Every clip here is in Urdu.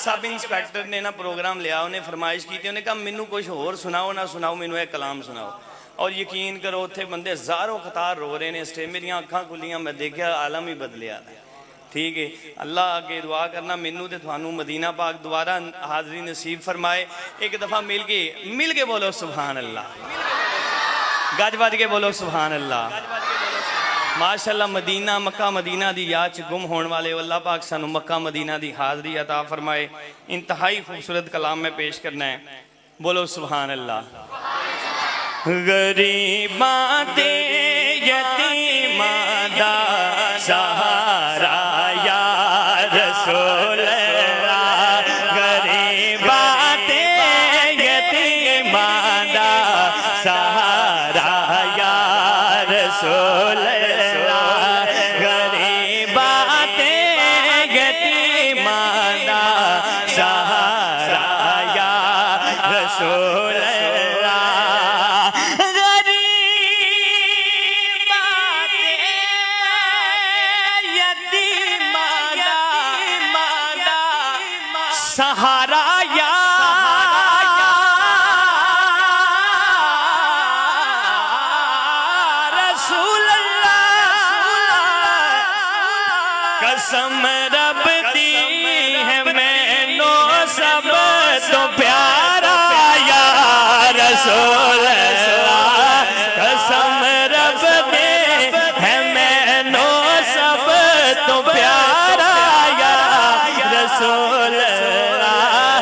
سب انسپیکٹر نے نا پروگرام لیا، انہیں فرمائش کی تھی، انہیں کہا مینوں کچھ اور سناؤ نہ سناؤ، مینوں ایک کلام سناؤ. اور یقین کرو اتھے بندے زاروں قطار رو رہے ہیں سٹیج، میری آنکھاں کھلیاں، میں دیکھا عالم ہی بدلیا تھا. ٹھیک ہے، اللہ آگے دعا کرنا مینوں تے تھانوں مدینہ پاک دوبارہ حاضری نصیب فرمائے. ایک دفعہ مل کے بولو سبحان اللہ، گج بج کے بولو سبحان اللہ. ماشاءاللہ مدینہ مکہ مدینہ دی یاد گم ہون والے، اللہ پاک سانو مکہ مدینہ دی حاضری عطا فرمائے. انتہائی خوبصورت کلام میں پیش کرنا ہے، بولو سبحان اللہ. غریباں تے یتیماں دا سہارا یا رسول اللہ، غریباں تے یتیماں دا سہارا یا رسول اللہ، غریباں تے یتیماں دا سہارا یا رسول اللہ. سہارا یا رسول اللہ، قسم رب دی ہے مینوں سب تو پیارا یا رسول اللہ، قسم رب دی ہے مینوں سب تو پیارا یا رسول اللہ.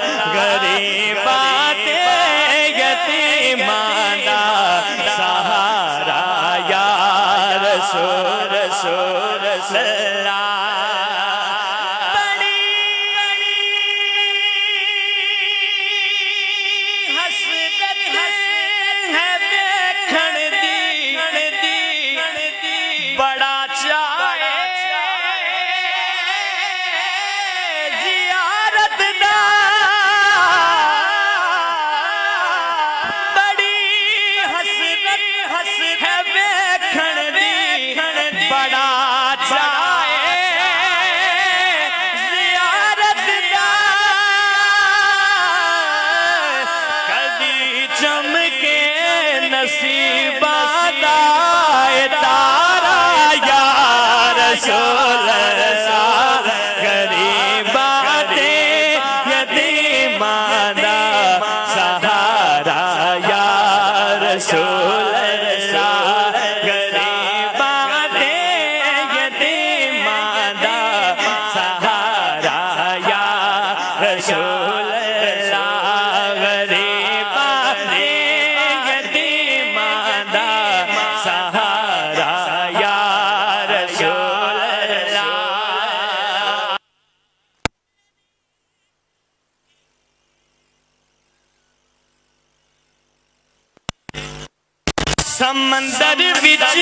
سمندر وچ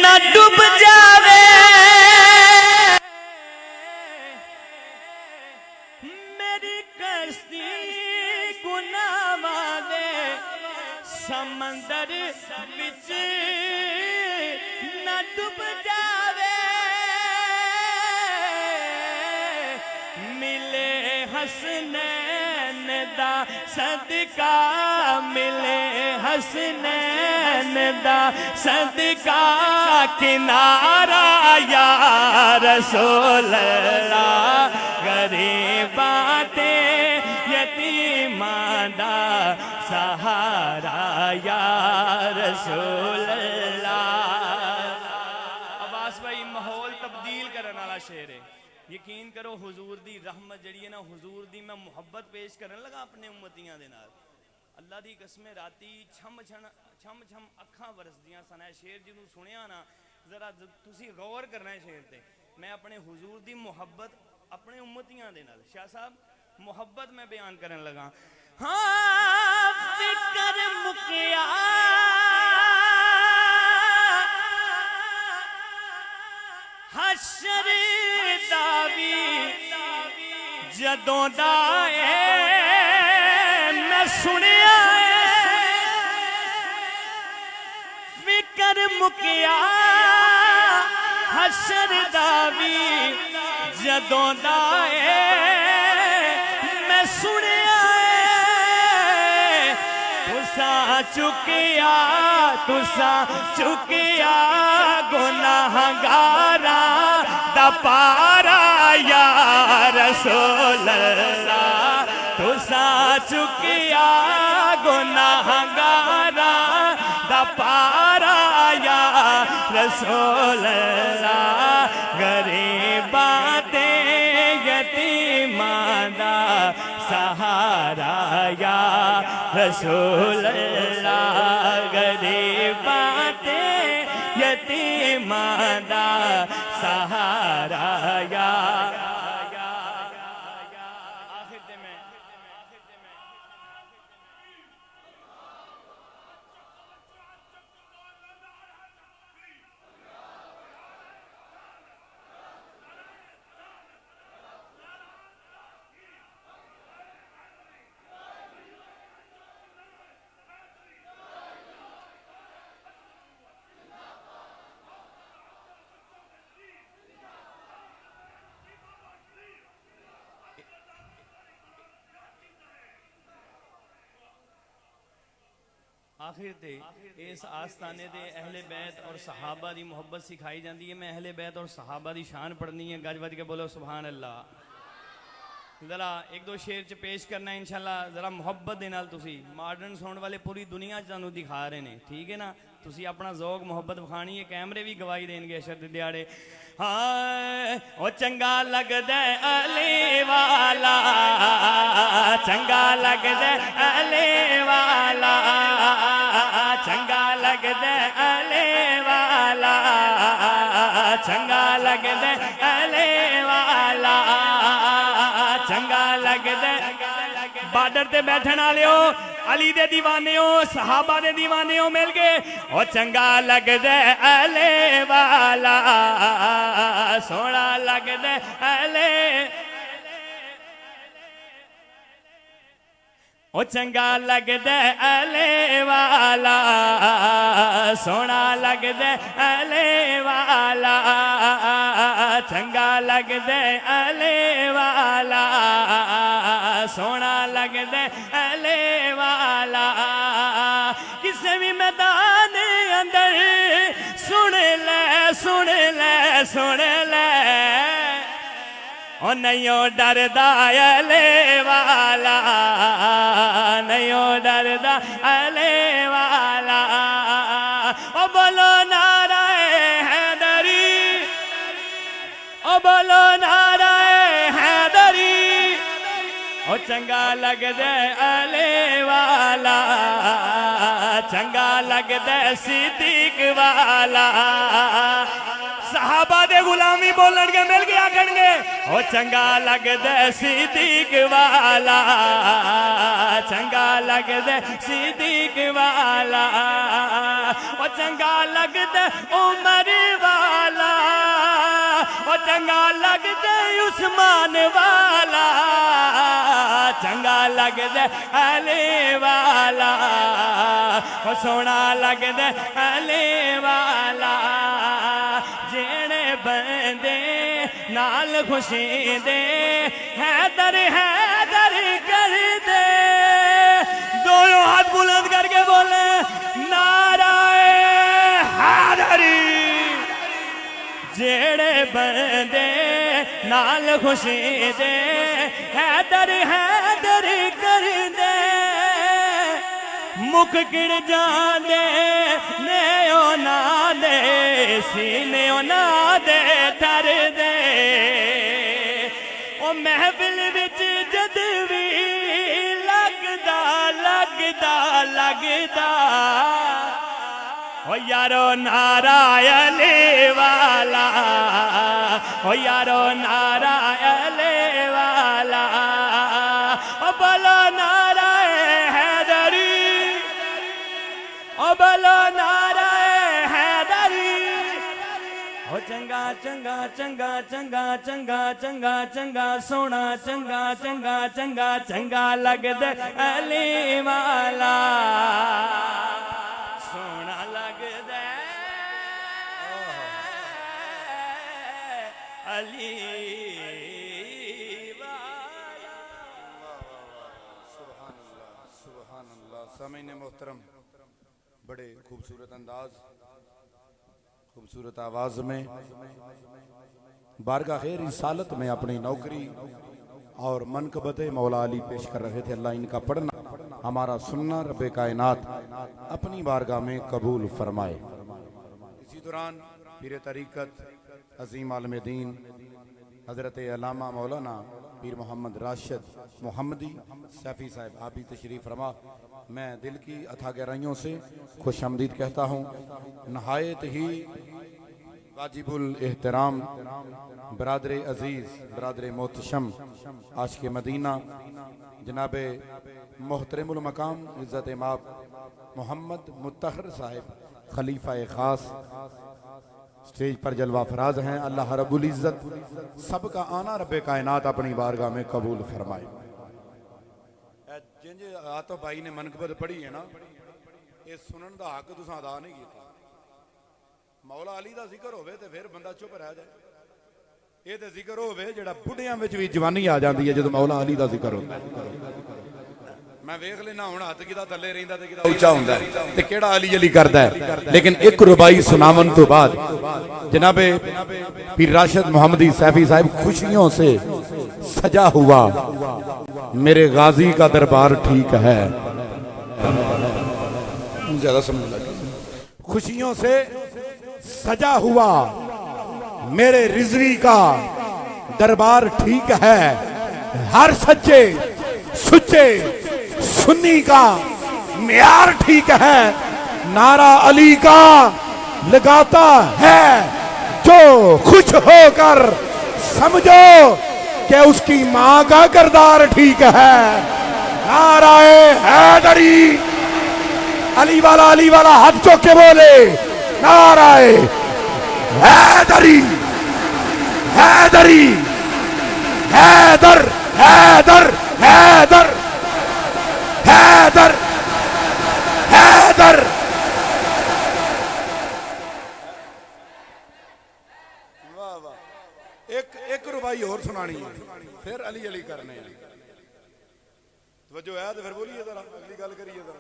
نہ ڈوب جاوے میری کشتی گناہ والے، سمندر وچ نہ ڈوب جاوے ملے حسنین دا صدقہ، ملے حسنین دا صدقہ کنارہ یا رسول اللہ، غریباں تے یتیماں دا سہارا یا رسول اللہ. عباس بھائی ماحول تبدیل کرنے والا شعر ہے. یقین کرو حضور دی رحمت جڑی ہے نا، حضور دی میں محبت پیش کرنے لگا اپنے امتیاں دے نال. اللہ دی قسم راتی چھم چھم اکھاں ورسدیاں سن. اے شعر جنوں سنیا نا ذرا تسی غور کرنا ہے شعر تے. میں اپنے حضور دی محبت اپنے امتیاں دے نال، شاہ صاحب محبت میں بیان کرنے لگا. ہاں فکر مکیا حشر داوی جدوں دا میں سنیا فکر مکیا حشر داوی جدوں دا میں سنیا تسا چکیا گناہگاراں دا پارا یا رسول اللہ تسا چکیا گناہگاراں دا پارا یا رسول اللہ غریباں تے یتیماں دا سہارا یا رسول اللہ غریباں تے یتیماں دا سہارا یا آخر تے اس آستانے دے اہل بیت اور صحابہ دی محبت سکھائی جاندی ہے میں اہل بیت اور صحابہ دی شان پڑھنی ہے گج بج کے بولو سبحان اللہ ذرا ایک دو شعر چ پیش کرنا ہے انشاءاللہ ذرا محبت دے نال تسی ماڈرن ساؤنڈ والے پوری دنیا چانو دکھا رہے ہیں ٹھیک ہے نا تسی اپنا ذوق محبت بخانی ہے کیمرے بھی گواہی دیں گے اشر دے دیاڑے ہاں او چنگا لگدا علی والا چنگا لگدا علی والا چنگا لگدا علی والا چنگا لگدا علی والا چنگا لگدا بارڈر تے بیٹھن والے ہو علی دے دیوانے ہو صحابہ دے دیوانے ہو مل کے او چنگا لگدا علی والا سونا لگدا علی او چنگا لگدا علی والا سونا لگدا علی والا چنگا لگدا علی والا سونا لگدا علی والا کسے بھی میدان اندر سن لے سن لے سن لے او نہیں ڈردا علی والا نہیں ڈردا علی والا او بولو نعرہ حیدری او بولو نعرہ حیدری او چنگا لگدا علی والا چنگا لگدا صدیق والا صحابہ دے غلامی بولن کے مل کے آکھن گے او چنگا لگدا صدیق والا چنگا لگدا صدیق والا او چنگا لگدا عمر والا او چنگا لگدا عثمان والا چنگا لگدا علی والا او سونا لگدا علی والا جیڑے بندے نال خوشی دے حیدر حیدر کر دے دونوں ہاتھ بلند کر کے بولے نعرہ حیدری جیڑے بندے نال خوشی دے حیدر حیدر کر دے مکھ گڑ جاندے نیو نا دے سینیو نا دے تر دے او محفل وچ جد وی لگدا لگدا لگدا او یارو نعرہ علی والا او یارو نعرہ علی والا او بولو نعرہ حیدری او بولو نعرہ حیدری او چنگا چنگا چنگا چنگا چنگا چنگا چنگا سونا چنگا چنگا چنگا چنگا لگدا علی والا سونا لگدا علی سامعین محترم، بڑے خوبصورت انداز، خوبصورت آواز میں بارگاہ رسالت میں اپنی نوکری اور منقبت مولا علی پیش کر رہے تھے. اللہ ان کا پڑھنا، ہمارا سننا رب کائنات اپنی بارگاہ میں قبول فرمائے. اسی دوران پیر طریقت عظیم عالم دین حضرت علامہ مولانا پیر محمد راشد محمدی سیفی صاحب آپ بھی تشریف فرما. میں دل کی اتھا گہرائیوں سے خوش آمدید کہتا ہوں. نہایت ہی واجب الاحترام برادر عزیز، برادر محتشم، عاشق مدینہ، جناب محترم المقام عزت مآب محمد مطہر صاحب خلیفہ خاص سٹیج پر جلوہ فراز ہیں. اللہ رب العزت سب کا آنا رب کائنات اپنی بارگاہ میں قبول فرمائے. جن آتو بھائی نے منقبت پڑھی ہے نا، یہ سنن دا حق تساں ادا نہیں کیتا. مولا علی دا ذکر ہوئے تے پھر بندہ چپ رہ جائے. یہ تے ذکر ہوئے جڑا بڑھیاں وچ وی جوانی آ جاندی ہے جدوں مولا علی دا ذکر ہوتا ہے. میں ویکھ لینا ہن ہاتھ کیدا تھلے رہندا تے کیدا اونچا ہوندا ہے تے کیڑا علی علی کردا ہے. لیکن ایک ربائی سناون تو بعد جناب پیر راشد محمدی سیفی صاحب خوشیوں سے سجا ہوا میرے غازی کا دربار ٹھیک ہے. زیادہ سمجھ لگا. خوشیوں سے سجا ہوا میرے رضوی کا دربار ٹھیک ہے. ہر سچے سچے سنی کا معیار ٹھیک ہے. نعرہ علی کا لگاتا ہے جو خوش ہو کر سمجھو کہ اس کی ماں کا کردار ٹھیک ہے. نعرہ حیدری. علی والا ہاتھ چوک کے بولے نعرہ حیدری. حیدری حیدر حیدر حیدر حیدر حیدر. ایک ربائی اور سنانی ہے پھر علی علی کرنے ہیں. توجہ ہے تو پھر بولیے ذرا اگلی گل کریے ذرا.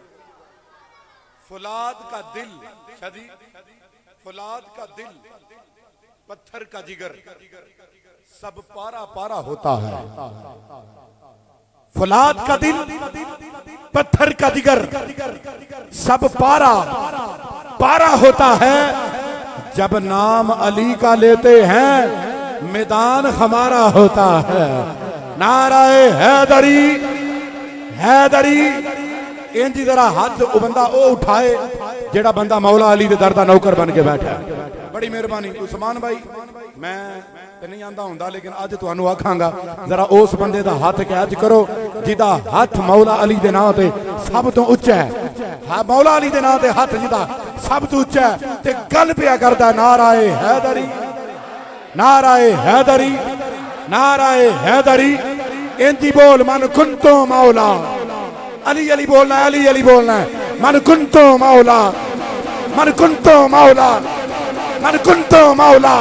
فولاد کا دل شدی، فولاد کا دل پتھر کا جگر سب پارا پارا ہوتا ہے. فولاد کا دل پتھر کا جگر سب پارا پارا ہوتا ہے. جب نام علی کا لیتے ہیں میدان ہمارا ہوتا ہے. نعرہ حیدری حیدری. انجی ذرا ہاتھ بندہ او اٹھائے جیڑا بندہ مولا علی دے در دا نوکر بن کے بیٹھا ہے. بڑی مہربانی. عثمان بھائی میں تے نہیں آندا ہوندا لیکن اج تانوں آکھاں گا ذرا اس بندے دا ہاتھ کیچ کرو جدا ہاتھ مولا علی دے نام تے سب تو اونچا ہے. ہاں مولا علی دے نام تے ہاتھ جدا سب تو اونچا ہے تے گل پیا کردا ہے نعرہ حیدری نعرہ حیدری نعرہ حیدری. انجی بول من کنتو مولا. علی علی بولنا ہے، علی علی بولنا ہے. من کنتو مولا من کنتو مولا من کنتو مولا.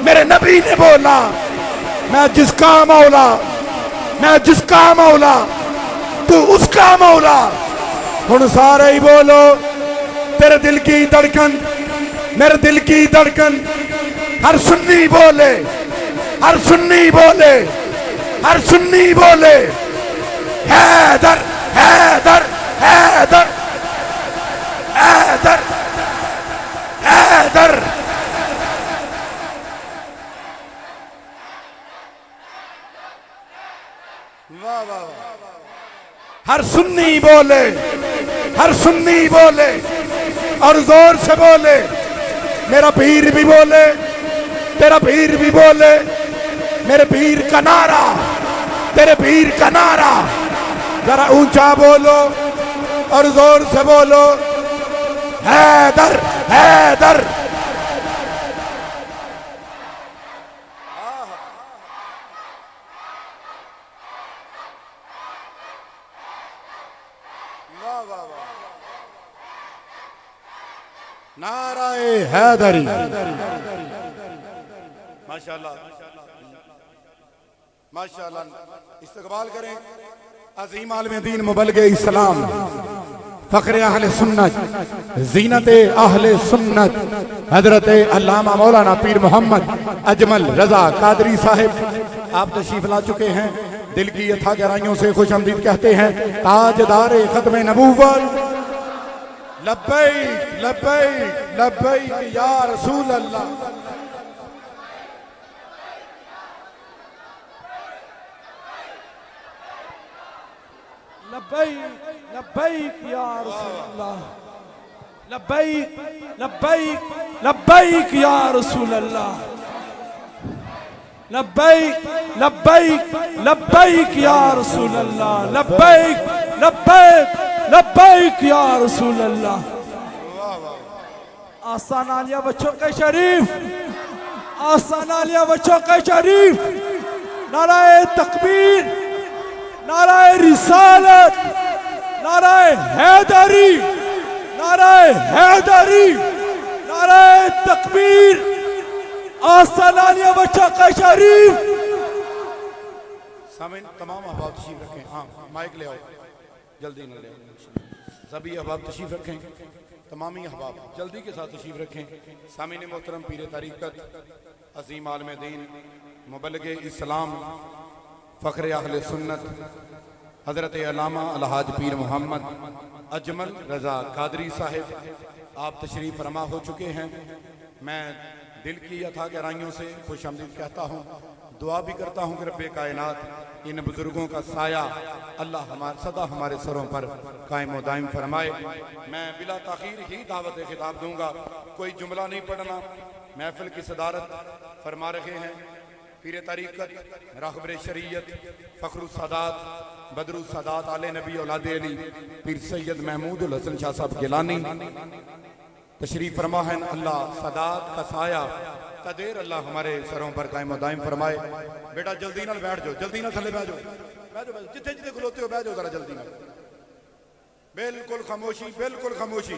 میرے نبی نے بولا میں جس کا مولا، میں جس کا مولا تو اس کا مولا. ہن سارے ہی بولو تیرے دل کی دھڑکن، میرے دل کی دھڑکن. ہر سنی بولے، ہر سنی بولے، ہر سنی بولے حیدر حیدر حیدر حیدر حیدر. ہر سنی بولے، ہر سنی بولے اور زور سے بولے. میرا پیر بھی بولے، تیرا پیر بھی بولے. میرے پیر کا نعرہ، تیرے پیر کا نعرہ ذرا اونچا بولو اور زور سے بولو حیدر حیدر. نعرہ حیدری. ماشاءاللہ ماشاءاللہ. استقبال کریں عظیم عالم دین مبلغ اسلام فخر اہل سنت زینت اہل سنت حضرت علامہ مولانا پیر محمد اجمل رضا قادری صاحب آپ تشریف لا چکے ہیں. دل کی یتھا گہرائیوں سے خوش آمدید کہتے ہیں. تاجدار ختم نبوت لبیک لبیک لبیک یا رسول اللہ. لبیک لبیک یا رسول اللہ. لبیک لبیک لبیک یا رسول اللہ. لبیک لبیک لبیک یا رسول اللہ. لبیک لبیک لبیک یا رسول اللہ. آستان عالیہ بچوں کے شریف, آستان عالیہ بچوں کے شریف. نعرہ تکبیر, نعرہ رسالت, نعرہ حیدری, نعرہ حیدری, نعرہ تکبیر. آستان عالیہ بچوں کا شریف. سامعین تمام احباب تشریف رکھیں. ہاں مائک لے آؤ, جلدی نہ لے آؤ. سبھی احباب تشریف رکھیں, تمامی احباب جلدی کے ساتھ تشریف رکھیں. سامعین محترم, پیر طریقت, عظیم عالم دین, مبلغ اسلام, فخر اہل سنت حضرت علامہ الحاج پیر محمد اجمل رضا قادری صاحب آپ تشریف فرما ہو چکے ہیں. میں دل کی یتھا گہرائیوں سے خوش آمدید کہتا ہوں. دعا بھی کرتا ہوں کہ رب کائنات ان بزرگوں کا سایہ اللہ صدا ہمارے سروں پر قائم و دائم فرمائے. میں بلا تاخیر ہی دعوت خطاب دوں گا, کوئی جملہ نہیں پڑھنا. محفل کی صدارت فرما رہے ہیں پیر طریقت, راہبر شریعت, فخر السادات, بدر السادات, آل نبی اولاد علی, پیر سید محمود الحسن شاہ صاحب گیلانی تشریف فرما ہے. اللہ سادات کا سایہ قدیر اللہ ہمارے سروں پر قائم و دائم فرمائے. بیٹا جلدی نہ بیٹھ جاؤ, جلدی نہ تھلے بیٹھ جاؤ, جتنے جتنے کھلوتے ہو بیٹھ جاؤ ذرا جلدی نہ. بالکل خاموشی, بالکل خاموشی,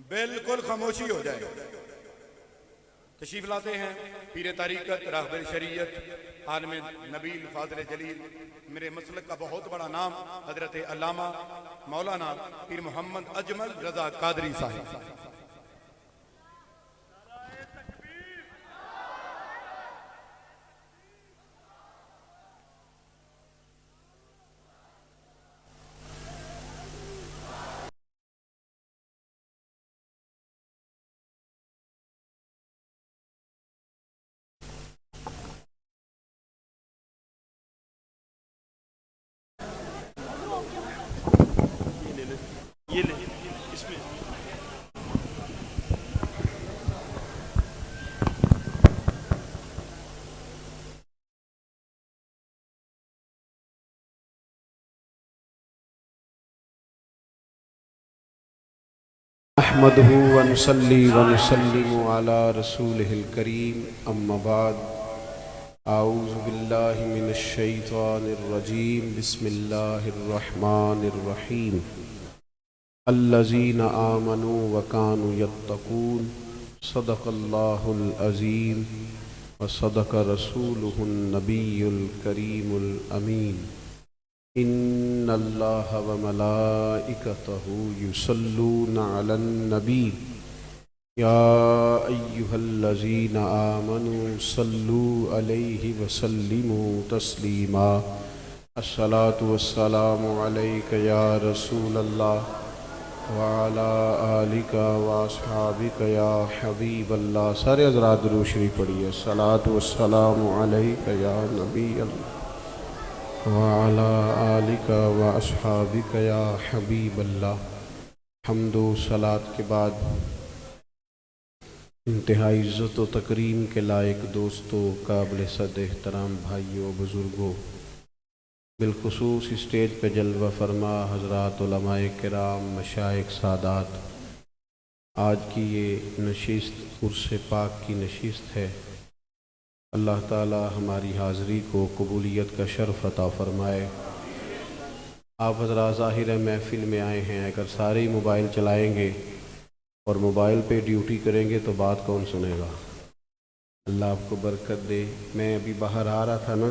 بالکل خاموشی ہو جائے. تشریف لاتے ہیں پیر طریقت, راہبر شریعت, عالم نبیل, فاضل جلیل, میرے مسلک کا بہت بڑا نام حضرت علامہ مولانا پیر محمد اجمل رضا قادری صاحب. یہ لے اس میں نحمده ونصلي ونسلم على رسوله الكريم اما بعد اعوذ بالله من الشيطان الرجيم بسم الله الرحمن الرحيم الذين آمنوا وكانوا يتقون صدق الله العظيم وصدق رسوله النبي الكريم الأمين ان الله وملائكته يصلون على النبي يا أيها الذين آمنوا صلوا عليه وسلموا تسليما الصلاة والسلام عليك يا رسول الله وعلى آلك وأصحابك يا حبيب الله. سارے حضرات درود شریف پڑھیے. الصلاة والسلام عليك يا نبي الله وعلى آلك وأصحابك يا حبيب الله. حمد و صلات کے بعد انتہائی عزت و تکریم کے لائق دوستوں, قابل صد احترام بھائیوں, بزرگوں, بالخصوص اسٹیج پہ جلوہ فرما حضرات علماء کرام, مشائخ, سادات, آج کی یہ نشست عرس پاک کی نشست ہے. اللہ تعالی ہماری حاضری کو قبولیت کا شرف عطا فرمائے. آپ حضرات ظاہر محفل میں آئے ہیں, اگر سارے ہی موبائل چلائیں گے اور موبائل پہ ڈیوٹی کریں گے تو بات کون سنے گا؟ اللہ آپ کو برکت دے. میں ابھی باہر آ رہا تھا نا,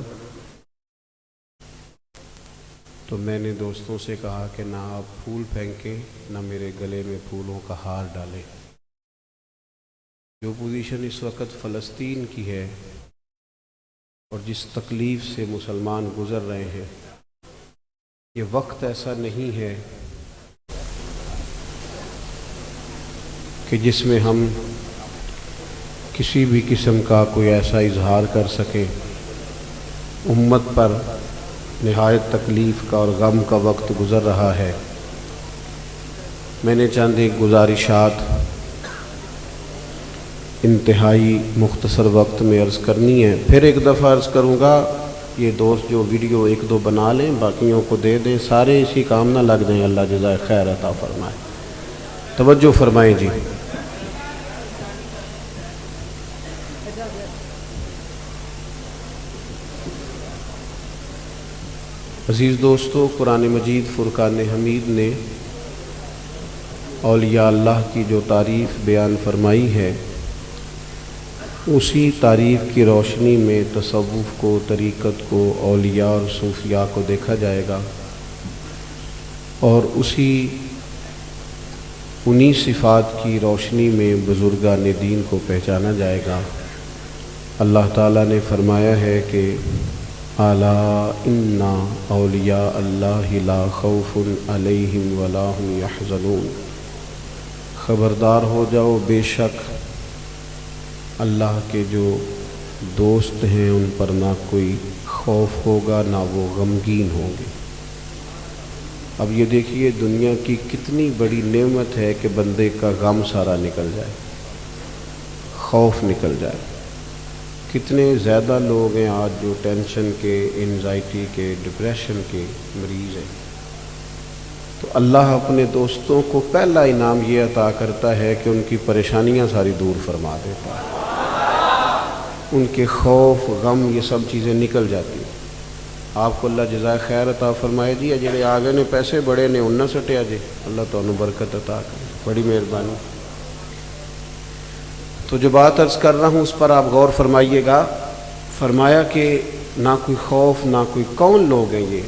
تو میں نے دوستوں سے کہا کہ نہ آپ پھول پھینکیں نہ میرے گلے میں پھولوں کا ہار ڈالیں۔ جو پوزیشن اس وقت فلسطین کی ہے اور جس تکلیف سے مسلمان گزر رہے ہیں، یہ وقت ایسا نہیں ہے کہ جس میں ہم کسی بھی قسم کا کوئی ایسا اظہار کر سکیں۔ امت پر نہایت تکلیف کا اور غم کا وقت گزر رہا ہے۔ میں نے چند ایک گزارشات انتہائی مختصر وقت میں عرض کرنی ہے، پھر ایک دفعہ عرض کروں گا۔ یہ دوست جو ویڈیو ایک دو بنا لیں، باقیوں کو دے دیں، سارے اسی کام نہ لگ دیں، اللہ جزائے خیر عطا فرمائے۔ توجہ فرمائیں جی۔ عزیز دوستو، قرآن مجید فرقان حمید نے اولیاء اللہ کی جو تعریف بیان فرمائی ہے، اسی تعریف کی روشنی میں تصوف کو، طریقت کو، اولیاء اور صوفیاء کو دیکھا جائے گا، اور انہی صفات کی روشنی میں بزرگان دین کو پہچانا جائے گا۔ اللہ تعالیٰ نے فرمایا ہے کہ الا ان اولیاء اللہ لا خوف علیہم ولا هم یحزنون، خبردار ہو جاؤ، بے شک اللہ کے جو دوست ہیں ان پر نہ کوئی خوف ہوگا نہ وہ غمگین ہوں گے۔ اب یہ دیکھیے دنیا کی کتنی بڑی نعمت ہے کہ بندے کا غم سارا نکل جائے، خوف نکل جائے۔ کتنے زیادہ لوگ ہیں آج جو ٹینشن کے، انزائٹی کے، ڈپریشن کے مریض ہیں، تو اللہ اپنے دوستوں کو پہلا انعام یہ عطا کرتا ہے کہ ان کی پریشانیاں ساری دور فرما دیتا ہے، ان کے خوف، غم، یہ سب چیزیں نکل جاتی ہیں۔ آپ کو اللہ جزائے خیر عطا فرمائے جی۔ جڑے آگے نے پیسے بڑے نے انہاں سٹیا جے، اللہ تعالیٰ برکت عطا کرے، بڑی مہربانی۔ تو جو بات عرض کر رہا ہوں اس پر آپ غور فرمائیے گا۔ فرمایا کہ نہ کوئی خوف نہ کوئی، کون لوگ ہیں یہ،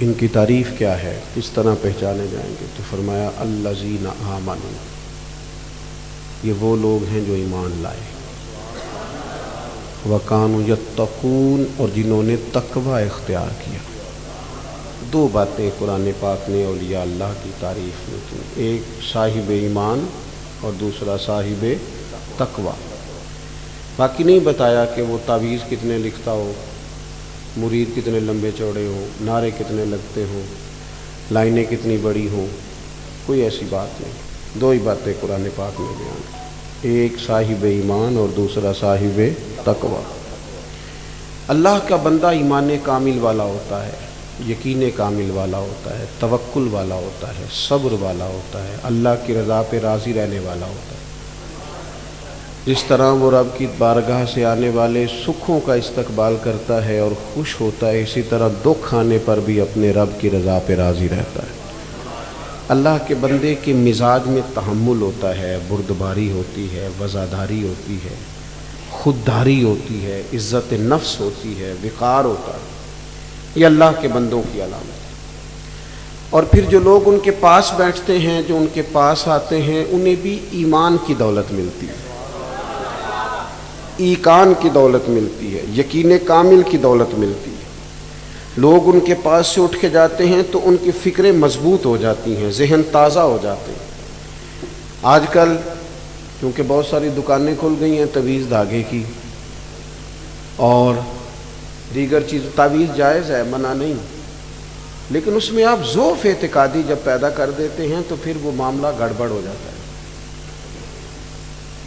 ان کی تعریف کیا ہے، کس طرح پہچانے جائیں گے؟ تو فرمایا الذین آمنوا، یہ وہ لوگ ہیں جو ایمان لائے، وکانوا یتقون، اور جنہوں نے تقوی اختیار کیا۔ دو باتیں قرآن پاک نے اولیاء اللہ کی تعریف میں کی، ایک صاحب ایمان اور دوسرا صاحب تقوی۔ باقی نہیں بتایا کہ وہ تعویذ کتنے لکھتا ہو، مرید کتنے لمبے چوڑے ہوں، نعرے کتنے لگتے ہوں، لائنیں کتنی بڑی ہوں، کوئی ایسی بات نہیں۔ دو ہی باتیں قرآن پاک میں بیان کی، ایک صاحب ایمان اور دوسرا صاحب تقوی۔ اللہ کا بندہ ایمان کامل والا ہوتا ہے، یقین کامل والا ہوتا ہے، توکل والا ہوتا ہے، صبر والا ہوتا ہے، اللہ کی رضا پہ راضی رہنے والا ہوتا ہے۔ جس طرح وہ رب کی بارگاہ سے آنے والے سکھوں کا استقبال کرتا ہے اور خوش ہوتا ہے، اسی طرح دکھ آنے پر بھی اپنے رب کی رضا پہ راضی رہتا ہے۔ اللہ کے بندے کے مزاج میں تحمل ہوتا ہے، بردباری ہوتی ہے، وزاداری ہوتی ہے، خودداری ہوتی ہے، عزت نفس ہوتی ہے، وقار ہوتا ہے۔ یہ اللہ کے بندوں کی علامت ہے۔ اور پھر جو لوگ ان کے پاس بیٹھتے ہیں، جو ان کے پاس آتے ہیں، انہیں بھی ایمان کی دولت ملتی ہے، ایقان کی دولت ملتی ہے، یقین کامل کی دولت ملتی ہے۔ لوگ ان کے پاس سے اٹھ کے جاتے ہیں تو ان کی فکریں مضبوط ہو جاتی ہیں، ذہن تازہ ہو جاتے ہیں۔ آج کل کیونکہ بہت ساری دکانیں کھل گئی ہیں تعویذ دھاگے کی اور دیگر چیز، تعویذ جائز ہے، منع نہیں، لیکن اس میں آپ ضعف اعتقادی جب پیدا کر دیتے ہیں تو پھر وہ معاملہ گڑبڑ ہو جاتا ہے۔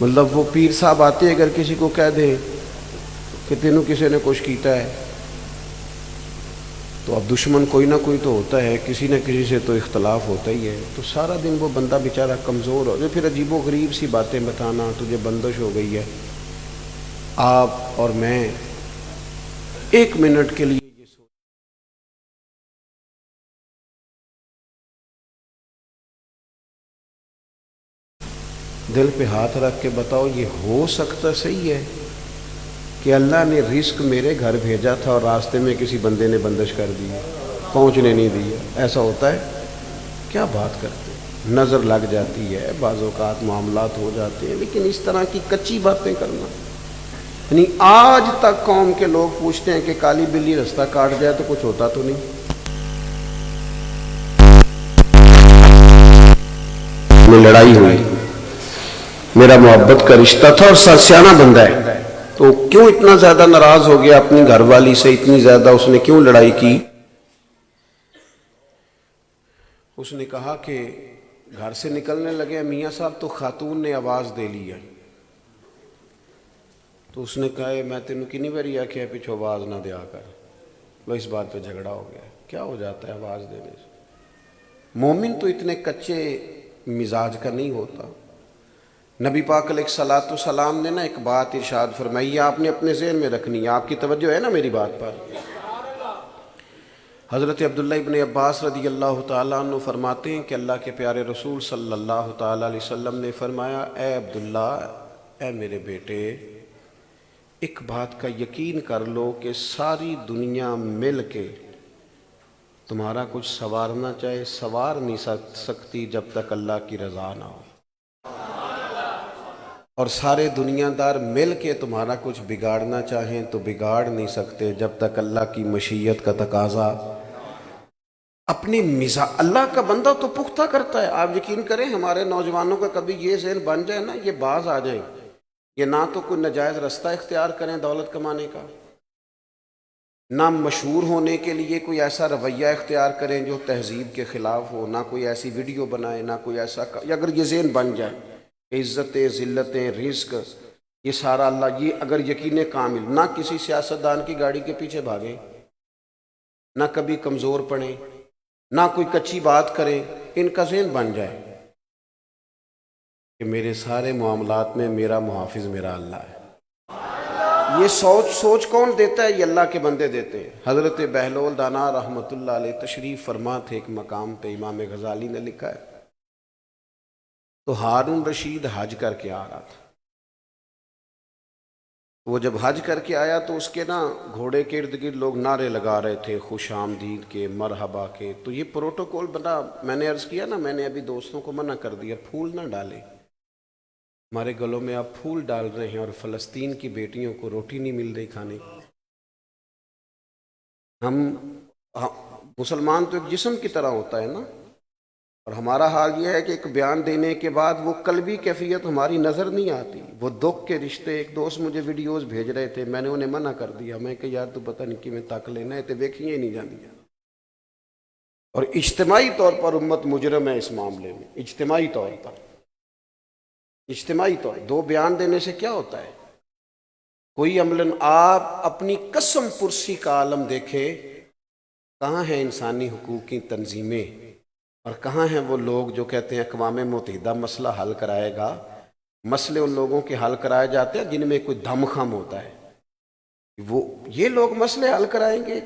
مطلب وہ پیر صاحب آتے اگر کسی کو کہہ دیں کہ تینوں کسی نے کچھ کیتا ہے، تو اب دشمن کوئی نہ کوئی تو ہوتا ہے، کسی نہ کسی سے تو اختلاف ہوتا ہی ہے، تو سارا دن وہ بندہ بیچارہ کمزور ہو جائے، پھر عجیب و غریب سی باتیں بتانا، تجھے بندش ہو گئی ہے۔ آپ اور میں ایک منٹ کے لیے یہ سوچ، دل پہ ہاتھ رکھ کے بتاؤ یہ ہو سکتا صحیح ہے کہ اللہ نے رزق میرے گھر بھیجا تھا اور راستے میں کسی بندے نے بندش کر دی، پہنچنے نہیں دیا. ایسا ہوتا ہے؟ کیا بات کرتے ہیں. نظر لگ جاتی ہے، بعض اوقات معاملات ہو جاتے ہیں، لیکن اس طرح کی کچی باتیں کرنا، یعنی آج تک قوم کے لوگ پوچھتے ہیں کہ کالی بلی رستہ کاٹ جائے تو کچھ ہوتا تو نہیں. میں لڑائی ہوئی، میرا محبت کا رشتہ تھا اور سیانہ بندہ ہے، تو کیوں اتنا زیادہ ناراض ہو گیا اپنی گھر والی سے؟ اتنی زیادہ اس نے کیوں لڑائی کی؟ اس نے کہا کہ گھر سے نکلنے لگے میاں صاحب تو خاتون نے آواز دے لی ہے. تو اس نے کہا میں تینوں کنی باری آخیا پیچھو آواز نہ دیا کر. لو اس بات پہ جھگڑا ہو گیا. کیا ہو جاتا ہے آواز دینے سے؟ مومن تو اتنے کچے مزاج کا نہیں ہوتا. نبی پاک علیہ الصلوۃ والسلام نے نا ایک بات ارشاد فرمائی، آپ نے اپنے ذہن میں رکھنی ہے، آپ کی توجہ ہے نا میری بات پر. حضرت عبداللہ ابن عباس رضی اللہ تعالیٰ عنہ فرماتے ہیں کہ اللہ کے پیارے رسول صلی اللہ تعالیٰ علیہ وسلم نے فرمایا، اے عبداللہ، اے میرے بیٹے، ایک بات کا یقین کر لو کہ ساری دنیا مل کے تمہارا کچھ سنوارنا چاہے سنوار نہیں سکتی جب تک اللہ کی رضا نہ ہو، اور سارے دنیا دار مل کے تمہارا کچھ بگاڑنا چاہیں تو بگاڑ نہیں سکتے جب تک اللہ کی مشیت کا تقاضا. اپنی اللہ کا بندہ تو پختہ کرتا ہے. آپ یقین کریں ہمارے نوجوانوں کا کبھی یہ ذہن بن جائے نا، یہ باز آ جائیں، یہ نہ تو کوئی ناجائز رستہ اختیار کریں دولت کمانے کا، نہ مشہور ہونے کے لیے کوئی ایسا رویہ اختیار کریں جو تہذیب کے خلاف ہو، نہ کوئی ایسی ویڈیو بنائیں، نہ کوئی ایسا اگر یہ ذہن بن جائے عزتیں، ذلتیں، رزق، یہ سارا اللہ، یہ اگر یقین کامل، نہ کسی سیاستدان کی گاڑی کے پیچھے بھاگیں، نہ کبھی کمزور پڑیں، نہ کوئی کچی بات کریں، ان کا ذہن بن جائے کہ میرے سارے معاملات میں میرا محافظ میرا اللہ ہے. یہ سوچ کون دیتا ہے؟ یہ اللہ کے بندے دیتے ہیں. حضرت بہلول دانا رحمۃ اللہ علیہ تشریف فرما تھے ایک مقام پہ، امام غزالی نے لکھا ہے، تو ہارون رشید حج کر کے آ رہا تھا. وہ جب حج کر کے آیا تو اس کے نا گھوڑے کے ارد گرد لوگ نعرے لگا رہے تھے خوش آمدید کے، مرحبا کے. تو یہ پروٹوکول بنا، میں نے عرض کیا نا، میں نے ابھی دوستوں کو منع کر دیا پھول نہ ڈالیں. ہمارے گلوں میں آپ پھول ڈال رہے ہیں اور فلسطین کی بیٹیوں کو روٹی نہیں مل رہی کھانے کی. ہم مسلمان تو ایک جسم کی طرح ہوتا ہے نا، اور ہمارا حال یہ ہے کہ ایک بیان دینے کے بعد وہ قلبی کیفیت ہماری نظر نہیں آتی. وہ دکھ کے رشتے، ایک دوست مجھے ویڈیوز بھیج رہے تھے، میں نے انہیں منع کر دیا. میں کہ یار تو پتہ نہیں کہ میں تک لینا ہے، تو دیکھیے ہی نہیں جاندی. اور اجتماعی طور پر امت مجرم ہے اس معاملے میں، اجتماعی طور پر. دو بیان دینے سے کیا ہوتا ہے؟ کوئی عملاً آپ اپنی قسم پرسی کا عالم دیکھیں، کہاں ہیں انسانی حقوق کی تنظیمیں اور کہاں ہیں وہ لوگ جو کہتے ہیں اقوام متحدہ مسئلہ حل کرائے گا. مسئلے ان لوگوں کے حل کرائے جاتے ہیں جن میں کوئی دم خم ہوتا ہے. یہ لوگ مسئلے حل کرائیں گے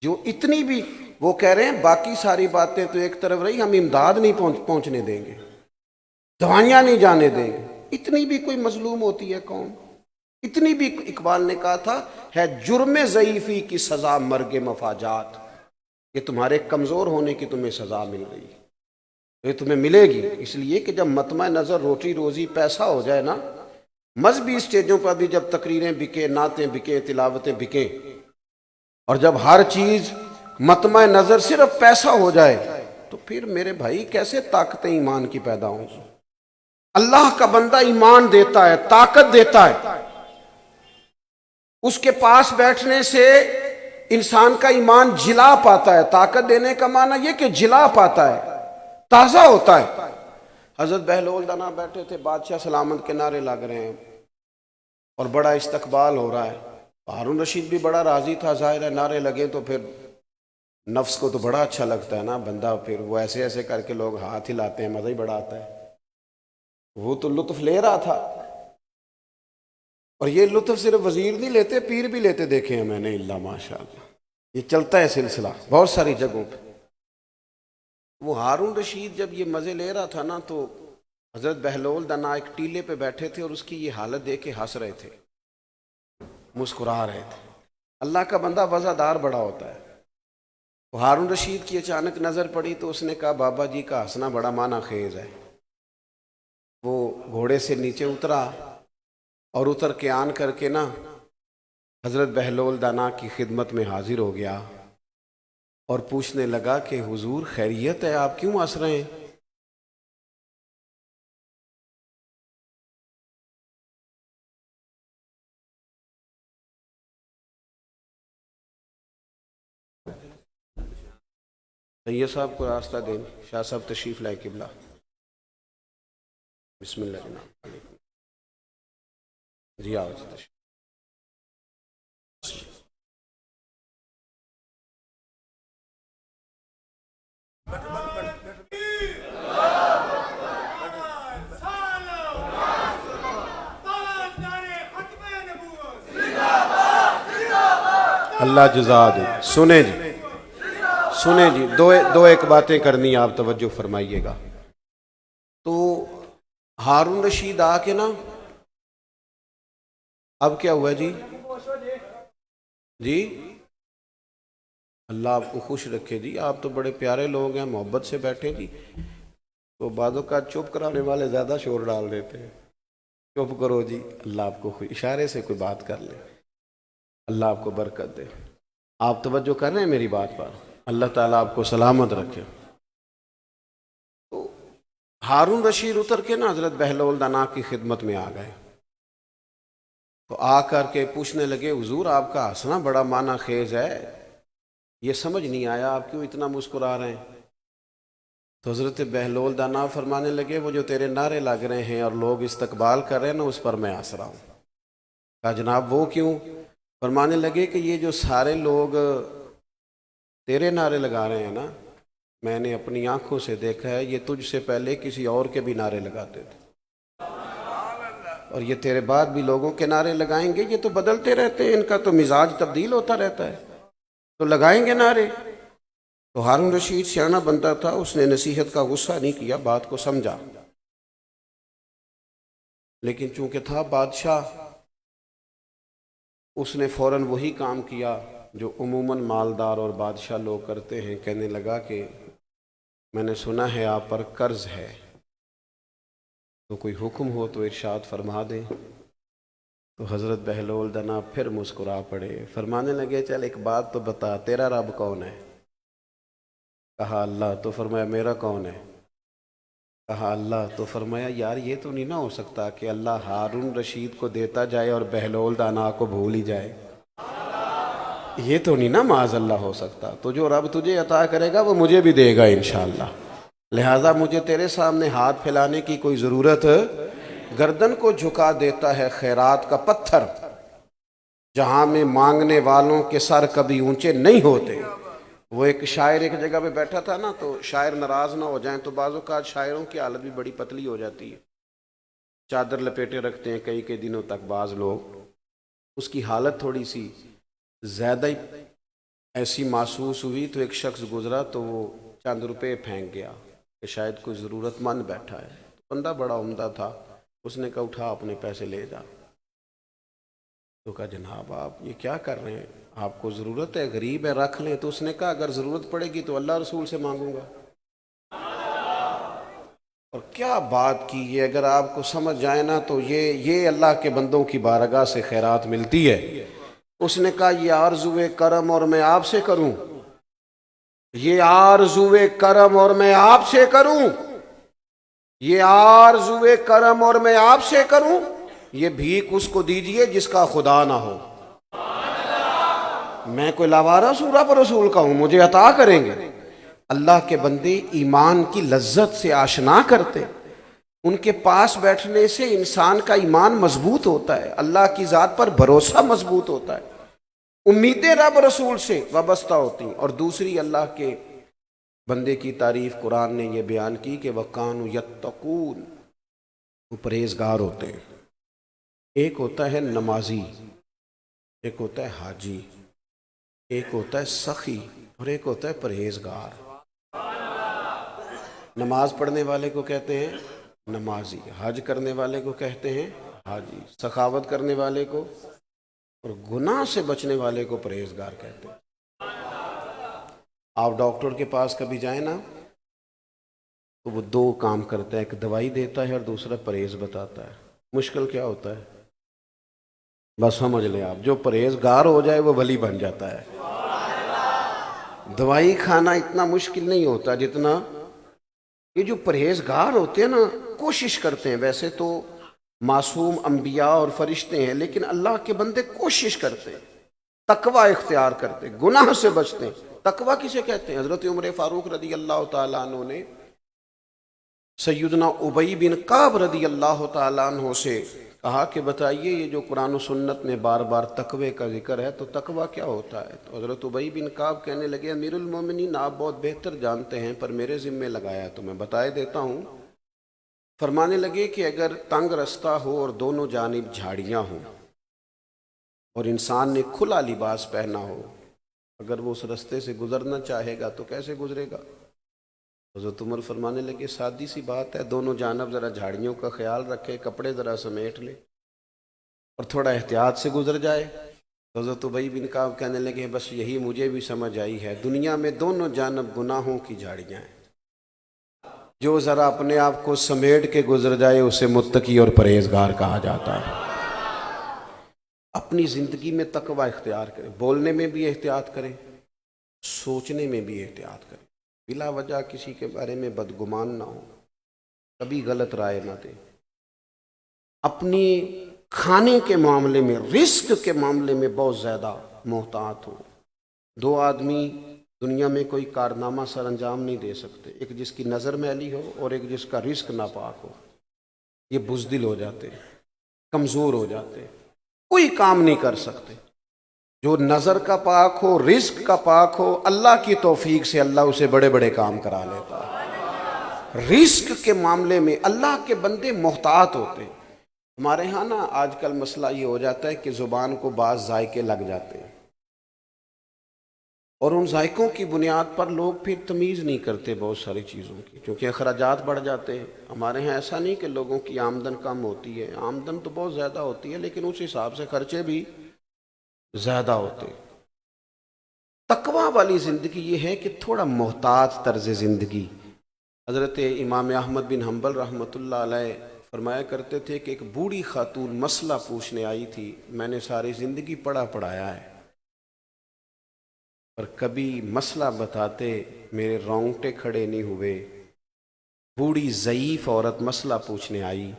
جو اتنی بھی، وہ کہہ رہے ہیں باقی ساری باتیں تو ایک طرف رہی، ہم امداد نہیں پہنچنے دیں گے، دوائیاں نہیں جانے دیں گے. اتنی بھی کوئی مظلوم ہوتی ہے قوم؟ اتنی بھی؟ اقبال نے کہا تھا ہے جرم ضعیفی کی سزا مرگ مفاجات، یہ تمہارے کمزور ہونے کی تمہیں سزا مل گئی، یہ تمہیں ملے گی. اس لیے کہ جب مطمع نظر روٹی روزی پیسہ ہو جائے نا، مذہبی اسٹیجوں پر بھی جب تقریریں بکیں، نعتیں بکیں، تلاوتیں بکیں، اور جب ہر چیز مطمع نظر صرف پیسہ ہو جائے، تو پھر میرے بھائی کیسے طاقتیں ایمان کی پیدا ہوں؟ اللہ کا بندہ ایمان دیتا ہے، طاقت دیتا ہے. اس کے پاس بیٹھنے سے انسان کا ایمان جلا پاتا ہے. طاقت دینے کا معنی یہ کہ جلا پاتا ہے، تازہ ہوتا ہے. حضرت بہلول دانا بیٹھے تھے، بادشاہ سلامت کے نعرے لگ رہے ہیں اور بڑا استقبال ہو رہا ہے. ہارون رشید بھی بڑا راضی تھا، ظاہر ہے نعرے لگے تو پھر نفس کو تو بڑا اچھا لگتا ہے نا بندہ، پھر وہ ایسے ایسے کر کے لوگ ہاتھ ہلاتے ہیں، مزہ ہی بڑا آتا ہے. وہ تو لطف لے رہا تھا، اور یہ لطف صرف وزیر نہیں لیتے، پیر بھی لیتے دیکھے ہیں میں نے. اللہ ماشاءاللہ، یہ چلتا ہے سلسلہ بہت ساری جگہوں پہ. وہ ہارون رشید جب یہ مزے لے رہا تھا نا، تو حضرت بہلول دانا ایک ٹیلے پہ بیٹھے تھے اور اس کی یہ حالت دیکھ کے ہنس رہے تھے. مسکرا رہے تھے۔ اللہ کا بندہ وزادار بڑا ہوتا ہے۔ ہارون رشید کی اچانک نظر پڑی تو اس نے کہا بابا جی کا ہنسنا بڑا معنی خیز ہے۔ وہ گھوڑے سے نیچے اترا اور اتر کے آن کر کے نا حضرت بہلول دانا کی خدمت میں حاضر ہو گیا اور پوچھنے لگا کہ حضور خیریت ہے، آپ کیوں ہنس رہے ہیں؟ سید صاحب کو راستہ دیں، شاہ صاحب تشریف لائے قبلہ۔ بسم اللہ جناب، علیکم جی، آؤ جی تشریف۔ اللہ جزا دے۔ سنیں جی، سنیں جی، دو ایک باتیں کرنی آپ توجہ فرمائیے گا۔ تو ہارون رشید آ کے نا، اب کیا ہوا جی؟ جی اللہ آپ کو خوش رکھے جی، آپ تو بڑے پیارے لوگ ہیں، محبت سے بیٹھے جی۔ تو بعضوں کا چپ کرانے والے زیادہ شور ڈال دیتے ہیں، چپ کرو جی، اللہ آپ کو خوش، اشارے سے کوئی بات کر لے، اللہ آپ کو برکت دے۔ آپ توجہ کر رہے ہیں میری بات پر؟ اللہ تعالیٰ آپ کو سلامت رکھے۔ تو ہارون رشید اتر کے نا حضرت بہلول دانا کی خدمت میں آ گئے، تو آ کر کے پوچھنے لگے حضور آپ کا ہنسنا بڑا معنی خیز ہے، یہ سمجھ نہیں آیا آپ کیوں اتنا مسکرا رہے ہیں؟ تو حضرت بہلول دانا فرمانے لگے وہ جو تیرے نعرے لگ رہے ہیں اور لوگ استقبال کر رہے ہیں نا، اس پر میں ہنس رہا ہوں۔ کہا جناب وہ کیوں؟ فرمانے لگے کہ یہ جو سارے لوگ تیرے نعرے لگا رہے ہیں نا، میں نے اپنی آنکھوں سے دیکھا ہے، یہ تجھ سے پہلے کسی اور کے بھی نعرے لگاتے تھے، اور یہ تیرے بعد بھی لوگوں کے نعرے لگائیں گے، یہ تو بدلتے رہتے ہیں، ان کا تو مزاج تبدیل ہوتا رہتا ہے، تو لگائیں گے نعرے۔ تو ہارون رشید سیانہ بنتا تھا، اس نے نصیحت کا غصہ نہیں کیا، بات کو سمجھا، لیکن چونکہ تھا بادشاہ، اس نے فوراً وہی کام کیا جو عموماً مالدار اور بادشاہ لوگ کرتے ہیں۔ کہنے لگا کہ میں نے سنا ہے آپ پر قرض ہے، تو کوئی حکم ہو تو ارشاد فرما دیں۔ تو حضرت بہلول دانا پھر مسکرا پڑے، فرمانے لگے چل ایک بات تو بتا، تیرا رب کون ہے؟ کہا اللہ۔ تو فرمایا میرا کون ہے؟ کہا اللہ۔ تو فرمایا یار یہ تو نہیں نہ ہو سکتا کہ اللہ ہارون رشید کو دیتا جائے اور بہلول دانا کو بھول ہی جائے، یہ تو نہیں نا معاذ اللہ ہو سکتا، تو جو رب تجھے عطا کرے گا وہ مجھے بھی دے گا انشاءاللہ، لہٰذا مجھے تیرے سامنے ہاتھ پھیلانے کی کوئی ضرورت، گردن کو جھکا دیتا ہے خیرات کا پتھر، جہاں میں مانگنے والوں کے سر کبھی اونچے نہیں ہوتے۔ وہ ایک شاعر ایک جگہ پہ بیٹھا تھا نا، تو شاعر ناراض نہ ہو جائیں، تو بعض اوقات شاعروں کی حالت بھی بڑی پتلی ہو جاتی ہے، چادر لپیٹے رکھتے ہیں کئی دنوں تک بعض لوگ، اس کی حالت تھوڑی سی زیادہ ہی ایسی محسوس ہوئی، تو ایک شخص گزرا تو وہ چند روپے پھینک گیا کہ شاید کوئی ضرورت مند بیٹھا ہے، تو بندہ بڑا عمدہ تھا، اس نے کہا اٹھا اپنے پیسے لے جا۔ تو کہا جناب آپ یہ کیا کر رہے ہیں، آپ کو ضرورت ہے، غریب ہے، رکھ لیں۔ تو اس نے کہا اگر ضرورت پڑے گی تو اللہ رسول سے مانگوں گا۔ اور کیا بات کی یہ، اگر آپ کو سمجھ جائے نا تو یہ اللہ کے بندوں کی بارگاہ سے خیرات ملتی ہے۔ اس نے کہا یہ آرزوئے کرم اور میں آپ سے کروں، یہ آرزوئے کرم اور میں آپ سے کروں، یہ آرزوئے کرم اور میں آپ سے کروں، یہ بھیک اس کو دیجئے جس کا خدا نہ ہو۔ میں کوئی لاوارہ سورہ پر رسول کا ہوں، مجھے عطا کریں گے۔ اللہ کے بندے ایمان کی لذت سے آشنا کرتے، ان کے پاس بیٹھنے سے انسان کا ایمان مضبوط ہوتا ہے، اللہ کی ذات پر بھروسہ مضبوط ہوتا ہے، امیدیں رب رسول سے وابستہ ہوتی ہیں۔ اور دوسری اللہ کے بندے کی تعریف قرآن نے یہ بیان کی کہ وَقَانُوا يَتَّقُونَ، وہ پرہیزگار ہوتے ہیں۔ ایک ہوتا ہے نمازی، ایک ہوتا ہے حاجی، ایک ہوتا ہے سخی اور ایک ہوتا ہے پرہیزگار۔ نماز پڑھنے والے کو کہتے ہیں نمازی، حج کرنے والے کو کہتے ہیں حاجی، سخاوت کرنے والے کو اور گناہ سے بچنے والے کو پرہیزگار کہتے ہیں۔ آپ ڈاکٹر کے پاس کبھی جائیں نا تو وہ دو کام کرتا ہے، ایک دوائی دیتا ہے اور دوسرا پرہیز بتاتا ہے۔ مشکل کیا ہوتا ہے؟ بس سمجھ لیں آپ، جو پرہیزگار ہو جائے وہ ولی بن جاتا ہے۔ دوائی کھانا اتنا مشکل نہیں ہوتا جتنا یہ جو پرہیزگار ہوتے ہیں نا، کوشش کرتے ہیں۔ ویسے تو معصوم انبیاء اور فرشتے ہیں، لیکن اللہ کے بندے کوشش کرتے ہیں، تقوی اختیار کرتے ہیں، گناہ سے بچتے ہیں۔ تقوی کسے کہتے ہیں؟ حضرت عمر فاروق رضی اللہ تعالیٰ عنہ نے سیدنا ابی بن کعب رضی اللہ تعالیٰ عنہ سے کہا کہ بتائیے یہ جو قرآن و سنت میں بار بار تقوی کا ذکر ہے تو تقوی کیا ہوتا ہے؟ تو حضرت ابی بن کعب کہنے لگے امیر المومنین آپ بہت بہتر جانتے ہیں، پر میرے ذمے لگایا تو میں بتائے دیتا ہوں۔ فرمانے لگے کہ اگر تنگ رستہ ہو اور دونوں جانب جھاڑیاں ہوں اور انسان نے کھلا لباس پہنا ہو، اگر وہ اس رستے سے گزرنا چاہے گا تو کیسے گزرے گا؟ حضرت عمر فرمانے لگے سادی سی بات ہے، دونوں جانب ذرا جھاڑیوں کا خیال رکھے، کپڑے ذرا سمیٹ لے اور تھوڑا احتیاط سے گزر جائے۔ حضرت ابی بن کعب کہنے لگے بس یہی مجھے بھی سمجھ آئی ہے، دنیا میں دونوں جانب گناہوں کی جھاڑیاں ہیں، جو ذرا اپنے آپ کو سمیٹ کے گزر جائے اسے متقی اور پرہیزگار کہا جاتا ہے۔ اپنی زندگی میں تقوی اختیار کریں، بولنے میں بھی احتیاط کریں، سوچنے میں بھی احتیاط کریں، بلا وجہ کسی کے بارے میں بدگمان نہ ہو، کبھی غلط رائے نہ دیں، اپنی کھانے کے معاملے میں، رزق کے معاملے میں بہت زیادہ محتاط ہو۔ دو آدمی دنیا میں کوئی کارنامہ سر انجام نہیں دے سکتے، ایک جس کی نظر میلی ہو اور ایک جس کا رزق ناپاک ہو۔ یہ بزدل ہو جاتے، کمزور ہو جاتے، کوئی کام نہیں کر سکتے۔ جو نظر کا پاک ہو، رزق کا پاک ہو، اللہ کی توفیق سے اللہ اسے بڑے بڑے کام کرا لیتا ہے۔ رزق کے معاملے میں اللہ کے بندے محتاط ہوتے ہیں۔ ہمارے ہاں نا آج کل مسئلہ یہ ہو جاتا ہے کہ زبان کو بعض ذائقے لگ جاتے ہیں اور ان ذائقوں کی بنیاد پر لوگ پھر تمیز نہیں کرتے بہت ساری چیزوں کی، کیونکہ اخراجات بڑھ جاتے ہیں۔ ہمارے ہاں ایسا نہیں کہ لوگوں کی آمدن کم ہوتی ہے، آمدن تو بہت زیادہ ہوتی ہے، لیکن اس حساب سے خرچے بھی زیادہ ہوتے۔ تقوی والی زندگی یہ ہے کہ تھوڑا محتاط طرز زندگی۔ حضرت امام احمد بن حنبل رحمۃ اللہ علیہ فرمایا کرتے تھے کہ ایک بوڑھی خاتون مسئلہ پوچھنے آئی تھی، میں نے ساری زندگی پڑھایا ہے پر کبھی مسئلہ بتاتے میرے رونگٹے کھڑے نہیں ہوئے۔ بوڑھی ضعیف عورت مسئلہ پوچھنے آئی،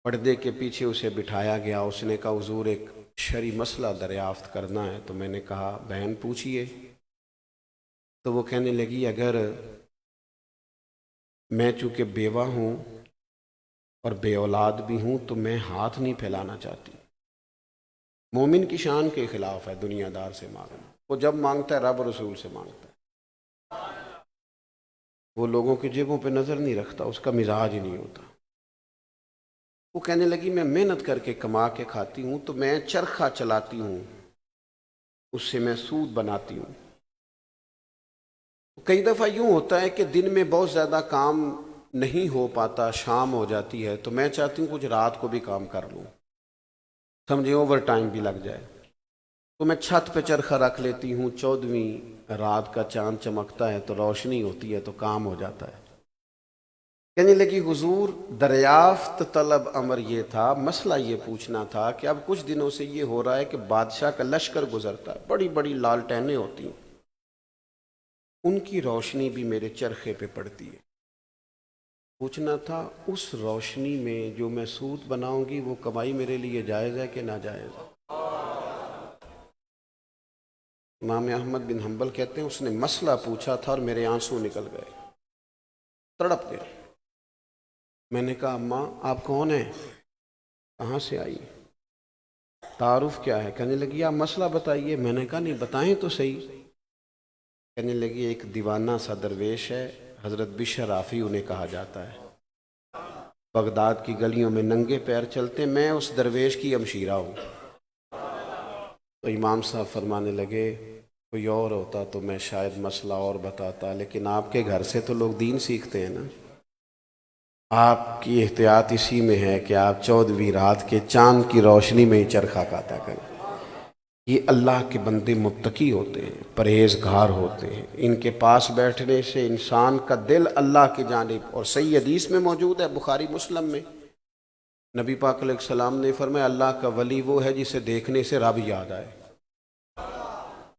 پردے کے پیچھے اسے بٹھایا گیا، اس نے کہا حضور ایک شرعی مسئلہ دریافت کرنا ہے۔ تو میں نے کہا بہن پوچھئے۔ تو وہ کہنے لگی اگر میں چونکہ بیوہ ہوں اور بے اولاد بھی ہوں تو میں ہاتھ نہیں پھیلانا چاہتی۔ مومن کی شان کے خلاف ہے دنیا دار سے مانگنا، وہ جب مانگتا ہے رب رسول سے مانگتا ہے، وہ لوگوں کی جیبوں پہ نظر نہیں رکھتا، اس کا مزاج ہی نہیں ہوتا۔ وہ کہنے لگی میں محنت کر کے کما کے کھاتی ہوں تو میں چرخہ چلاتی ہوں، اس سے میں سود بناتی ہوں۔ کئی دفعہ یوں ہوتا ہے کہ دن میں بہت زیادہ کام نہیں ہو پاتا، شام ہو جاتی ہے تو میں چاہتی ہوں کچھ رات کو بھی کام کر لوں، سمجھے اوور ٹائم بھی لگ جائے، تو میں چھت پہ چرخہ رکھ لیتی ہوں، 14ویں رات کا چاند چمکتا ہے تو روشنی ہوتی ہے تو کام ہو جاتا ہے۔ کہنے لگی حضور دریافت طلب امر یہ تھا، مسئلہ یہ پوچھنا تھا کہ اب کچھ دنوں سے یہ ہو رہا ہے کہ بادشاہ کا لشکر گزرتا ہے، بڑی بڑی لالٹینیں ہوتی ہیں، ان کی روشنی بھی میرے چرخے پہ پڑتی ہے، پوچھنا تھا اس روشنی میں جو میں سود بناؤں گی وہ کمائی میرے لیے جائز ہے کہ ناجائز ہے؟ امام احمد بن حنبل کہتے ہیں اس نے مسئلہ پوچھا تھا اور میرے آنسو نکل گئے، تڑپ گئے۔ میں نے کہا اماں آپ کون ہیں، کہاں سے آئی، تعارف کیا ہے؟ کہنے لگی آپ مسئلہ بتائیے۔ میں نے کہا نہیں بتائیں تو صحیح۔ کہنے لگی ایک دیوانہ سا درویش ہے، حضرت بشر رافی انہیں کہا جاتا ہے، بغداد کی گلیوں میں ننگے پیر چلتے، میں اس درویش کی ہمشیرہ ہوں۔ تو امام صاحب فرمانے لگے کوئی اور ہوتا تو میں شاید مسئلہ اور بتاتا، لیکن آپ کے گھر سے تو لوگ دین سیکھتے ہیں نا، آپ کی احتیاط اسی میں ہے کہ آپ 14ویں رات کے چاند کی روشنی میں ہی چرخہ کاتا کریں۔ یہ اللہ کے بندے متقی ہوتے ہیں، پرہیزگار ہوتے ہیں، ان کے پاس بیٹھنے سے انسان کا دل اللہ کی جانب، اور صحیح حدیث میں موجود ہے بخاری مسلم میں، نبی پاک علیہ السلام نے فرمایا اللہ کا ولی وہ ہے جسے دیکھنے سے رب یاد آئے۔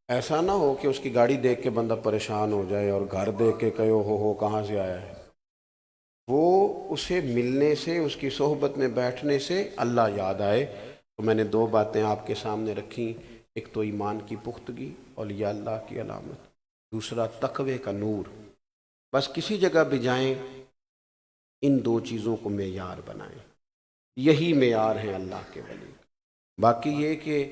ایسا نہ ہو کہ اس کی گاڑی دیکھ کے بندہ پریشان ہو جائے اور گھر دیکھ کے کہے ہو کہاں سے آیا ہے۔ وہ اسے ملنے سے، اس کی صحبت میں بیٹھنے سے اللہ یاد آئے۔ تو میں نے 2 باتیں آپ کے سامنے رکھیں، ایک تو ایمان کی پختگی اور یا اللہ کی علامت، دوسرا تقوی کا نور۔ بس کسی جگہ بھی جائیں ان 2 چیزوں کو معیار بنائیں، یہی معیار ہیں اللہ کے ولی۔ باقی یہ کہ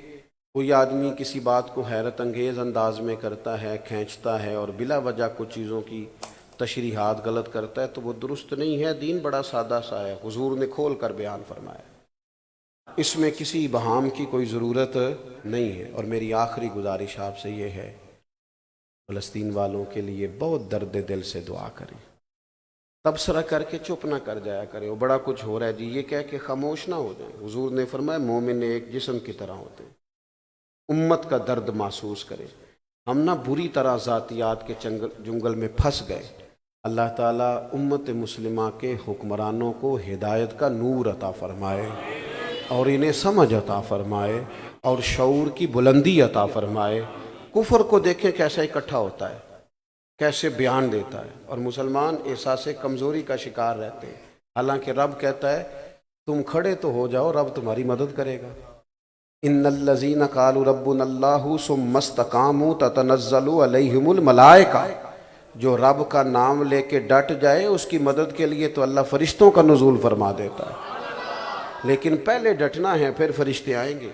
کوئی آدمی کسی بات کو حیرت انگیز انداز میں کرتا ہے، کھینچتا ہے اور بلا وجہ کچھ چیزوں کی تشریحات غلط کرتا ہے تو وہ درست نہیں ہے۔ دین بڑا سادہ سا ہے، حضور نے کھول کر بیان فرمایا، اس میں کسی ابہام کی کوئی ضرورت نہیں ہے۔ اور میری آخری گزارش آپ سے یہ ہے، فلسطین والوں کے لیے بہت درد دل سے دعا کریں، تبصرہ کر کے چپ نہ کر جایا کرے وہ بڑا کچھ ہو رہا ہے جی یہ کہہ کے خاموش نہ ہو جائیں۔ حضور نے فرمایا مومن ایک جسم کی طرح ہوتے ہیں، امت کا درد محسوس کرے۔ ہم نہ بری طرح ذاتیات کے جنگل میں پھنس گئے۔ اللہ تعالیٰ امت مسلمہ کے حکمرانوں کو ہدایت کا نور عطا فرمائے اور انہیں سمجھ عطا فرمائے اور شعور کی بلندی عطا فرمائے۔ کفر کو دیکھیں کیسا اکٹھا ہوتا ہے، کیسے بیان دیتا ہے، اور مسلمان احساس کمزوری کا شکار رہتے ہیں، حالانکہ رب کہتا ہے تم کھڑے تو ہو جاؤ، رب تمہاری مدد کرے گا۔ ان الذین قالوا ربنا اللہ ثم استقاموا تتنزل علیہم الملائکہ، جو رب کا نام لے کے ڈٹ جائے اس کی مدد کے لیے تو اللہ فرشتوں کا نزول فرما دیتا ہے، لیکن پہلے ڈٹنا ہے پھر فرشتے آئیں گے۔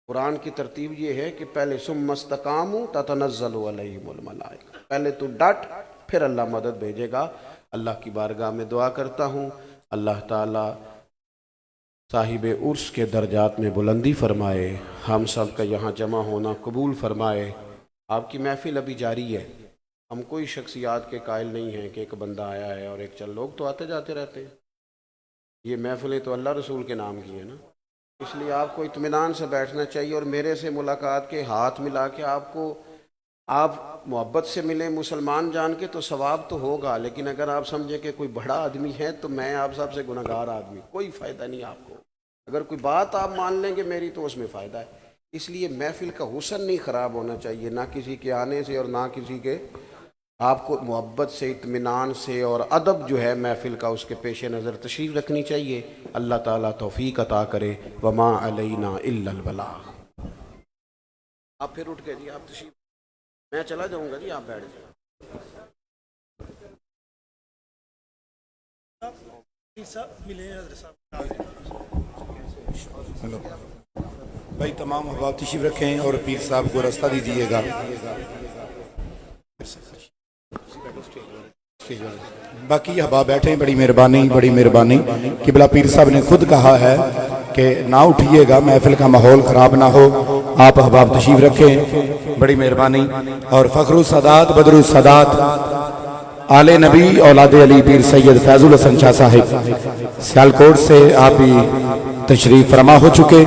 قرآن کی ترتیب یہ ہے کہ پہلے ثم استقاموا تتنزل علیہم الملائکہ، پہلے تو ڈٹ پھر اللہ مدد بھیجے گا۔ اللہ کی بارگاہ میں دعا کرتا ہوں اللہ تعالی صاحب عرس کے درجات میں بلندی فرمائے، ہم سب کا یہاں جمع ہونا قبول فرمائے۔ آپ کی محفل ابھی جاری ہے، ہم کوئی شخصیات کے قائل نہیں ہیں کہ ایک بندہ آیا ہے اور ایک چند لوگ تو آتے جاتے رہتے ہیں۔ یہ محفلیں تو اللہ رسول کے نام کی ہیں نا، اس لیے آپ کو اطمینان سے بیٹھنا چاہیے، اور میرے سے ملاقات کے ہاتھ ملا کے آپ محبت سے ملیں مسلمان جان کے تو ثواب تو ہوگا، لیکن اگر آپ سمجھیں کہ کوئی بڑا آدمی ہے تو میں آپ سب سے گناہگار آدمی، کوئی فائدہ نہیں آپ کو۔ اگر کوئی بات آپ مان لیں گے میری تو اس میں فائدہ ہے۔ اس لیے محفل کا حسن نہیں خراب ہونا چاہیے، نہ کسی کے آنے سے اور نہ کسی کے، آپ کو محبت سے، اطمینان سے اور ادب جو ہے محفل کا اس کے پیش نظر تشریف رکھنی چاہیے۔ اللہ تعالیٰ توفیق عطا کرے۔ وما علینا الا البلاغ۔ آپ پھر اٹھ گئے جی، آپ تشریف، میں چلا جاؤں گا جی، آپ بیٹھ جائیں۔ ہلو بھائی، تمام احباب تشریف رکھیں اور پیر صاحب کو راستہ دیجیے گا۔ باقی احباب بیٹھیں، بڑی مہربانی۔ قبلہ پیر صاحب نے خود کہا ہے کہ نہ اٹھیے گا، محفل کا ماحول خراب نہ ہو، آپ احباب تشریف رکھیں، بڑی مہربانی۔ اور فخر السادات بدر السادات آل نبی اولاد علی پیر سید فیض الحسن شاہ صاحب سیالکوٹ سے آپ بھی تشریف فرما ہو چکے۔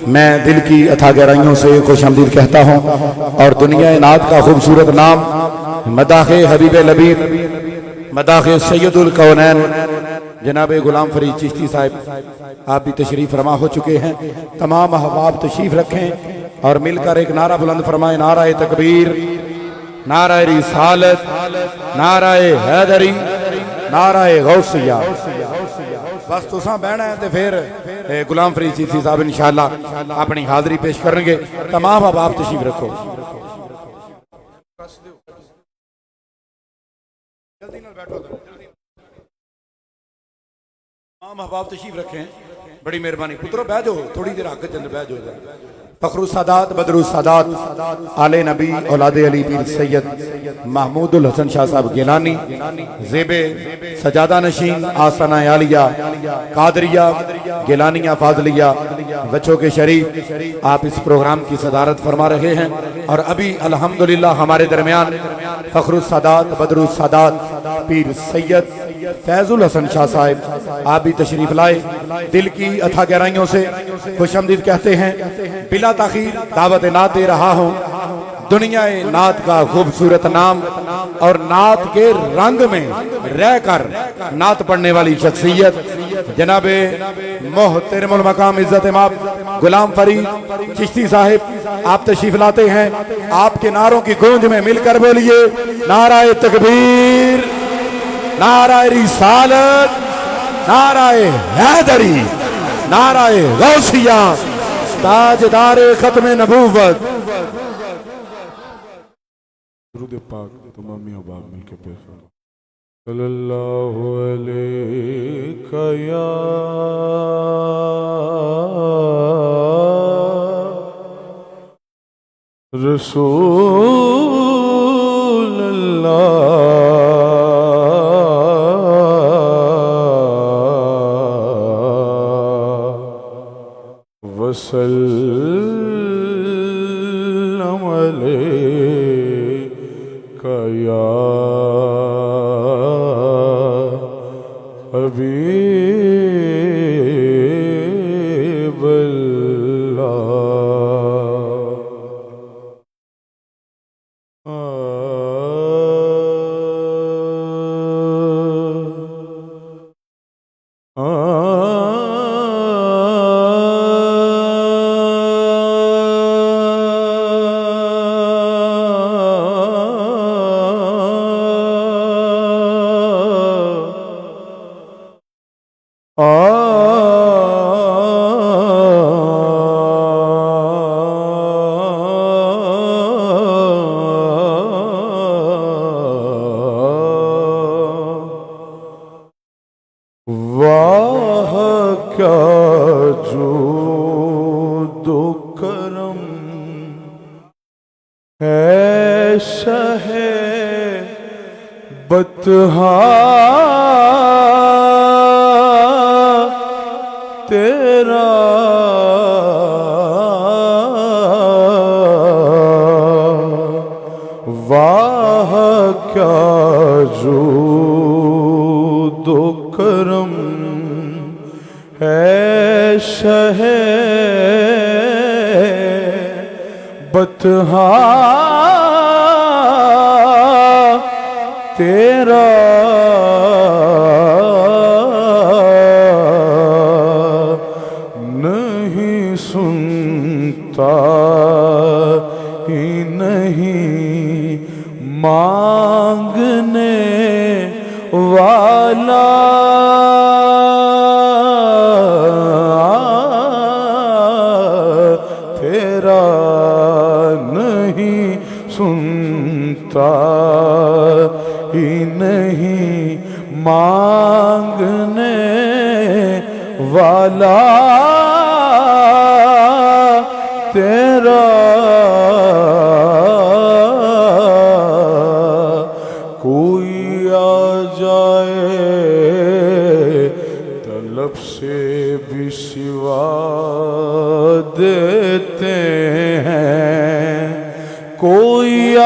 میں دل کی اتھا گہرائیوں سے خوش آمدید کہتا ہوں، اور دنیا نعت کا خوبصورت نام مداح حبیب لبیب، مداح سید الکونین جناب غلام فرید چشتی صاحب آپ بھی تشریف فرما ہو چکے ہیں۔ تمام احباب تشریف رکھیں اور مل کر ایک نعرہ بلند فرمائیں، نعرہ تکبیر، نعرہ رسالت، نعرہ حیدری، نعرہ غوثیہ۔ بس تساں بہنا ہے تے پھر غلام فرید چشتی صاحب انشاءاللہ اپنی حاضری پیش کریں گے۔ تمام احباب تشریف رکھو۔ تمام احباب تشریف رکھیں، بڑی مہربانی۔ پترو بیٹھ جاؤ، تھوڑی دیر آگے چند بیٹھ جاؤ۔ فخر السادات بدر السادات آل نبی اولاد علی پیر سید محمود الحسن شاہ صاحب گیلانی، زیب سجادہ نشین آستانہ عالیہ قادریہ گیلانیہ فاضلیہ بچوں کے شریف، آپ اس پروگرام کی صدارت فرما رہے ہیں۔ اور ابھی الحمدللہ ہمارے درمیان فخر السادات بدر السادات پیر سید فیض الحسن شاہ صاحب آپ بھی تشریف لائے، دل کی اتھا گہرائیوں سے خوش آمدید کہتے ہیں۔ بلا تاخیر دعوت نعت دے رہا ہوں، دنیا نعت کا خوبصورت نام اور نعت کے رنگ میں رہ کر نعت پڑھنے والی شخصیت جناب محترم المقام عزت مآب غلام فرید چشتی صاحب آپ تشریف لاتے ہیں۔ آپ کے نعروں کی گونج میں مل کر بولیے نعرہ تکبیر، نعرہ رسالت، نعرہ حیدری، نعرہ غوثیہ، تاجدار ختم نبوت۔ درود پاک تمامی احباب مل کے پیش کرو۔ صلی اللہ علیہ یا رسول اللہ وسلم علیہ یا حبیب اللہ۔ واہ کیا جود و کرم ہے شہ بطحا تیرا، واہ کیا جود و کرم ہے شہ بطحا تیرا، نہیں سنتا ہی نہیں مانگنے والا، تیرا نہیں سنتا ہی نہیں مانگنے والا، تیرا کوئی آ جائے طلب سے بھی سوا دیتے ہیں، کوئی آ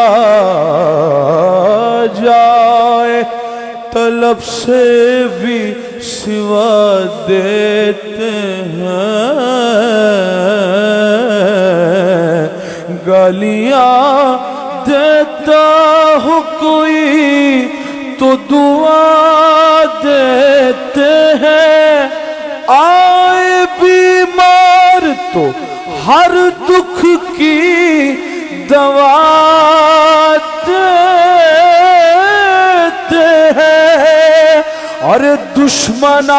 جائے طلب سے بھی سوا دیتے ہیں، گالیاں دیتا ہو کوئی تو دعا دیتے ہیں، آئے بیمار تو ہر دکھ کی دوا دیتے ہیں، اور دشمن آ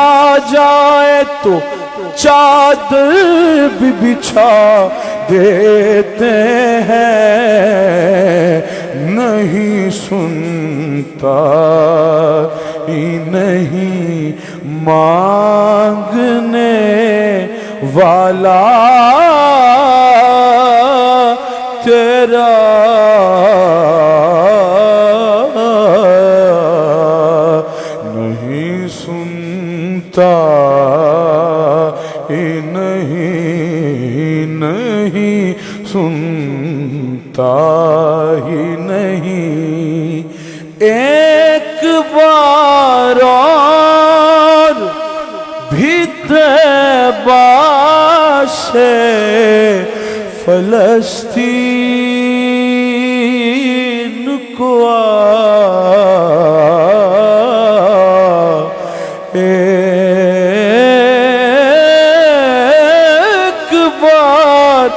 جائے تو چادر بھی بچھا دیتے ہیں، نہیں سنتا ہی نہیں مانگنے والا، تیرا نہیں سنتا ہی نہیں سنتا ہی نہیں ایک بار اور بھی طیبہ سے فلسطین کو آ، ایک بار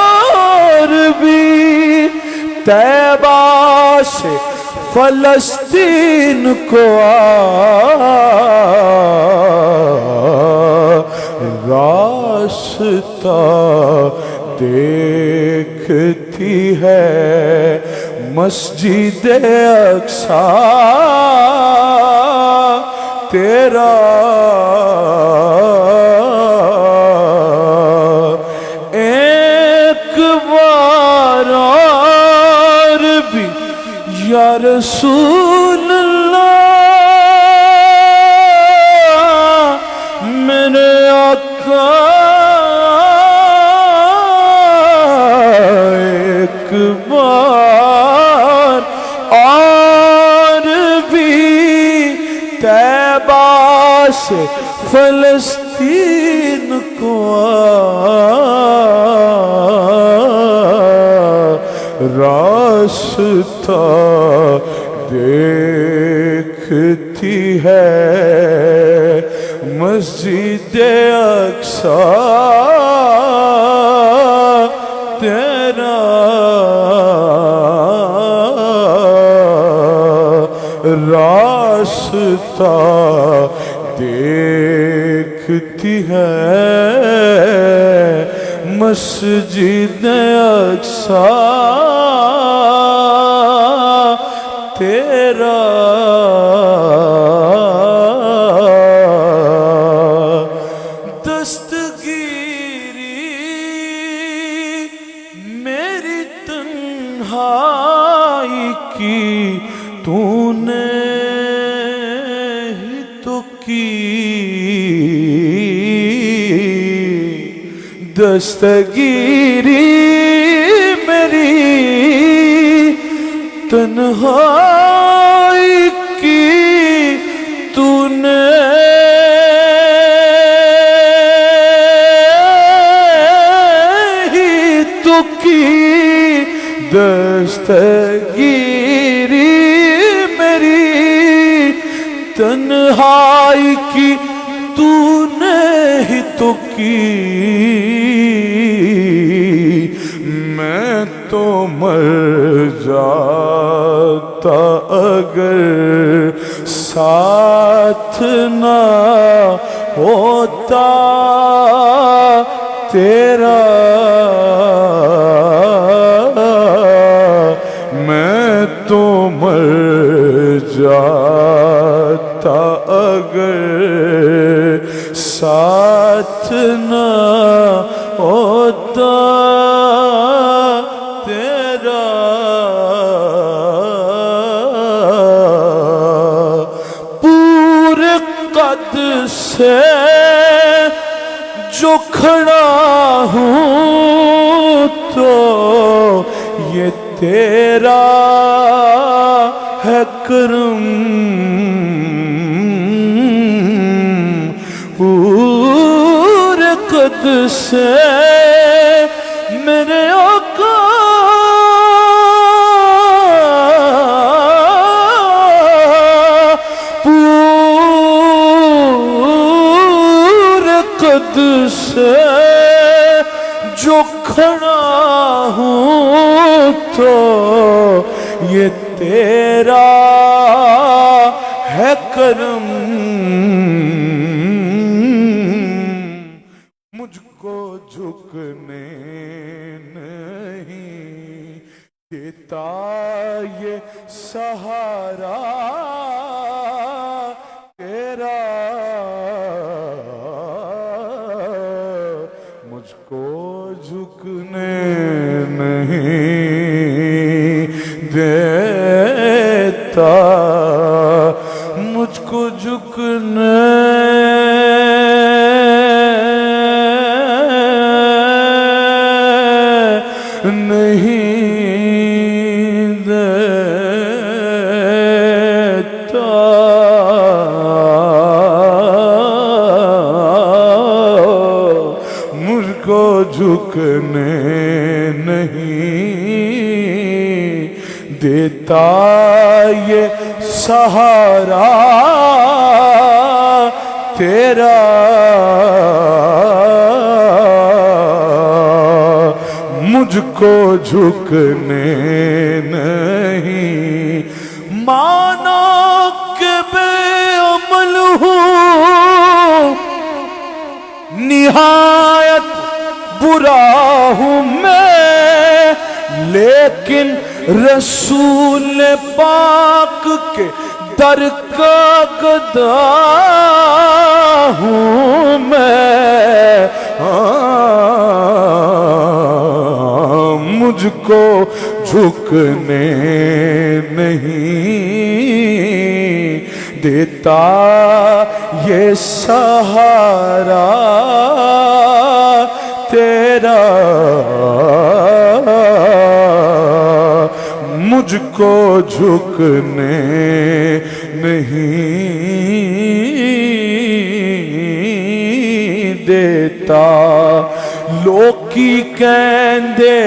اور بھی طیبہ سے فلسطین کو آ، راستہ دیکھتی ہے مسجد اقصیٰ تیرا، ایک بار اور بھی یا رسول اللہ میرے آقا، ایک بار اور بھی طیبہ سے فلسطین کو آ، راستہ دیکھتی ہے مسجد اقصیٰ تیرا، راستہ دیکھتی ہے مسجد اقصیٰ تیرا، دستگیری میری تنہائی کی تو نے ہی تو کی، دستگیری میری تنہائی کی تو نے ہی تو کی، دستگیری میری تنہائی کی تو نے ہی تو کی، میں تو مر جاتا اگر ساتھ نہ ہوتا تیرا، میں تو مر جاتا اگر ساتھ نہ ہوتا تیرا، پورے قد سے جو کھڑا ہوں تو یہ تیرا ہے کرم، پورے قد سے میرے آقا پورے قد سے جو کھڑا ہوں تو یہ تیرا ہے کرم، مجھ کو جھکنے نہیں دیتا یہ سہارا تیرا، مجھ کو جھکنے نہیں دیتا، مجھ کو جھکنے نہیں دیتا مجھ کو جھکنے نہیں دیتا یہ سہارا تیرا مجھ کو جھکنے نہیں مانا کہ بے عمل ہوں نہایت برا ہوں میں لیکن رسول پاک کے در کا گدا ہوں میں مجھ کو جھکنے نہیں دیتا یہ سہارا تیرا مجھ کو جھکنے نہیں دیتا لوکی کہندے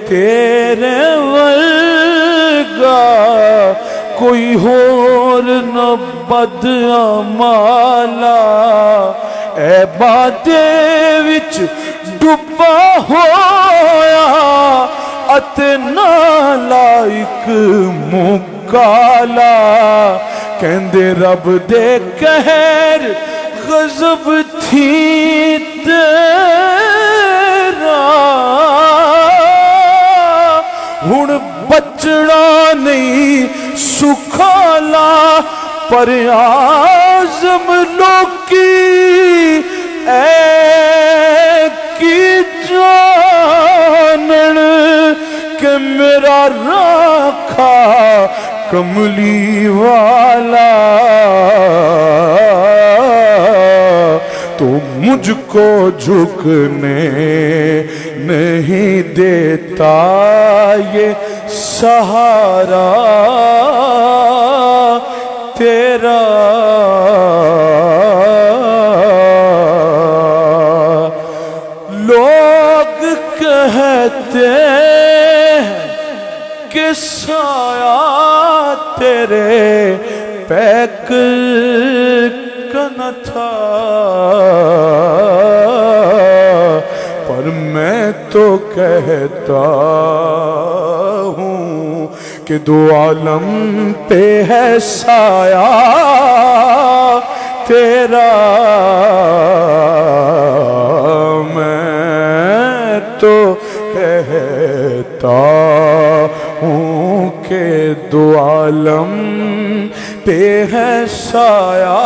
تیرے ورگا کوئی اور نہ بدعمالا اے بادے وچ ڈبا ہویا اتے نالائک مکالا کہندے رب دے قہر غضب تھی تیرا ہن بچڑا نہیں سکھالا پر آزم لوکی اے کی جانن کہ میرا راکھا کملی والا تو مجھ کو جھکنے نہیں دیتا یہ سہارا تیرا لوگ کہتے ہیں کہ سایہ تیرے پیک کا نہ تھا پر میں تو کہتا ہوں کہ دو عالم پہ ہے سایہ تیرا میں تو کہتا ہوں کہ دو عالم پہ ہے سایہ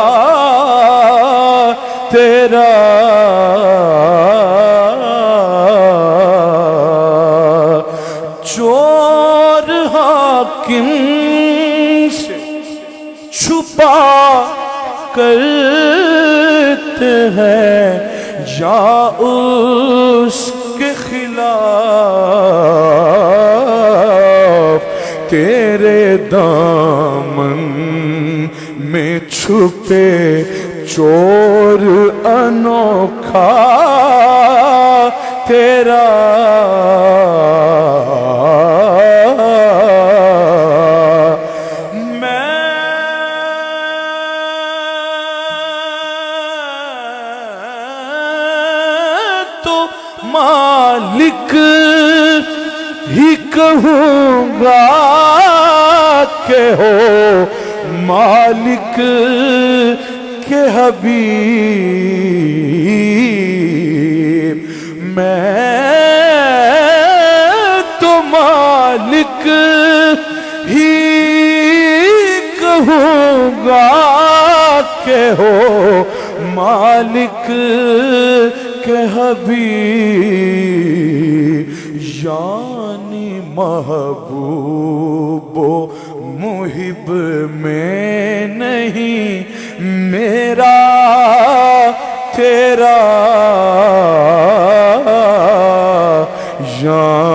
تیرا چور حاکم سے چھپا کرتے ہیں یا اس کے خلاف تیرے دامن میں چھپے چور انوکھا تیرا مالک ہی کہوں گا کہ ہو مالک کے حبیب میں تو مالک ہی کہوں گا کہ ہو مالک کے حبیب یعنی محبوب و محب میں نہیں میرا تیرا یعنی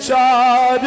4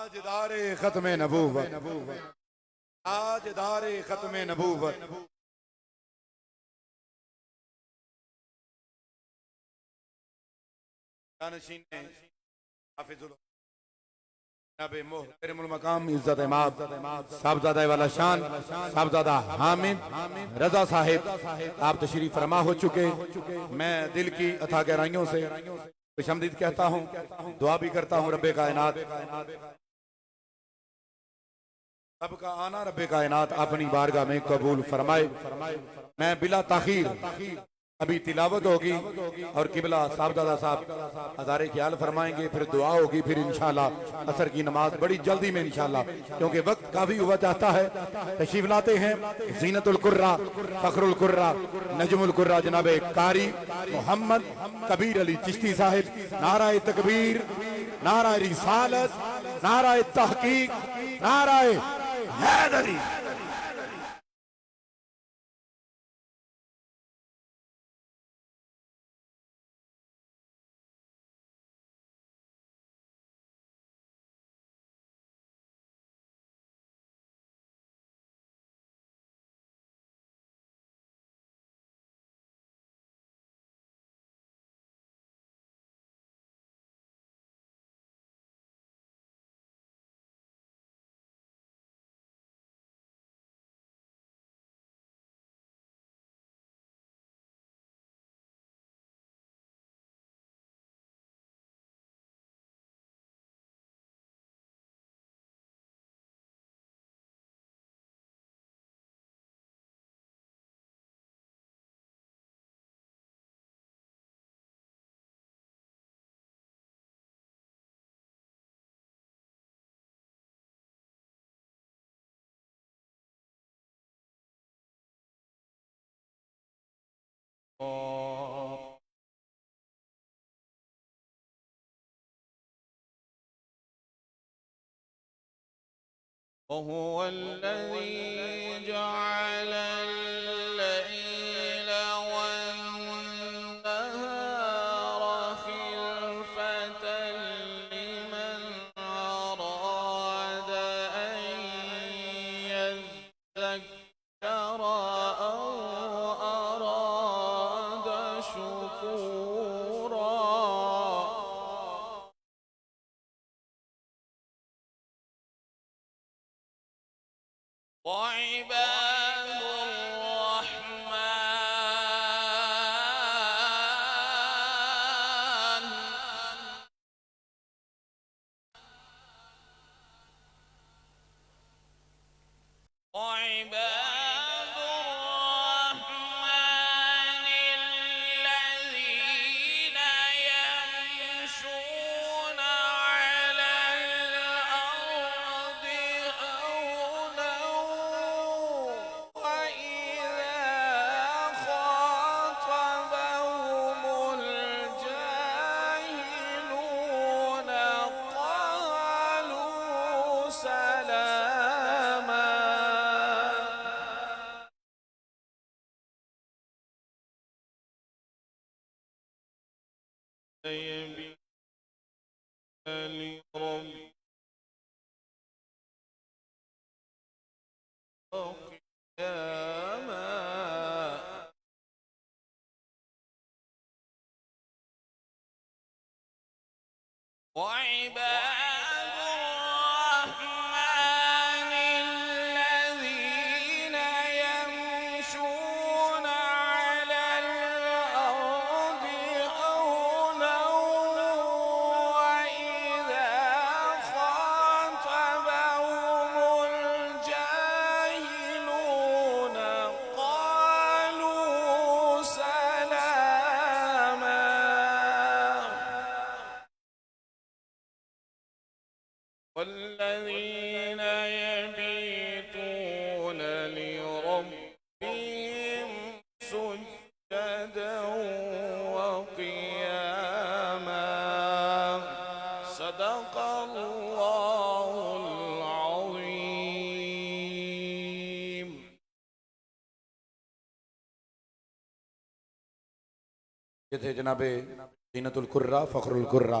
تاجدار ختم نبوت، تاجدار ختم نبوت، جانشین حافظ جناب محترم المقام عزت امام صاحبزادہ والا شان صاحبزادہ حامد رضا صاحب آپ تشریف فرما ہو چکے. میں دل کی اتھا گہرائیوں سے خوش آمدید کہتا ہوں، دعا بھی کرتا ہوں رب کائنات سب کا آنا رب کائنات اپنی بارگاہ میں قبول فرمائے. میں بلا تاخیر ابھی تلاوت ہوگی اور قبلہ صاحبزادہ صاحب ہزارے خیال فرمائیں گے، پھر دعا ہوگی، پھر انشاءاللہ عصر کی نماز بڑی جلدی میں انشاءاللہ، کیونکہ وقت کافی ہوا چاہتا ہے. تشریف لاتے ہیں زینت القرہ، فخر القرہ، نجم القرہ جناب قاری محمد کبیر علی چشتی صاحب. نعرہ تکبیر، نعرہ رسالت، نعرہ تحقیق، نعرہ حیدری. وهو الذي جعل الليل والنهار خلفة لمن أراد أن يذكر أو أراد شكورا. وعباد الرحمن وعباد الرحمن الذين يمشون على الأرض هونا وإذا خاطبهم الجاهلون قالوا سلاما. يبين لرب قياما. وعباد الرحمن الذين يمشون على الأرض هونا وإذا خاطبهم الجاهلون قالوا سلاما. والذين يبيتون لربهم سجدا وقياما. صدق الله العظيم. یہ تھے جناب زینت القرہ، فخر القرہ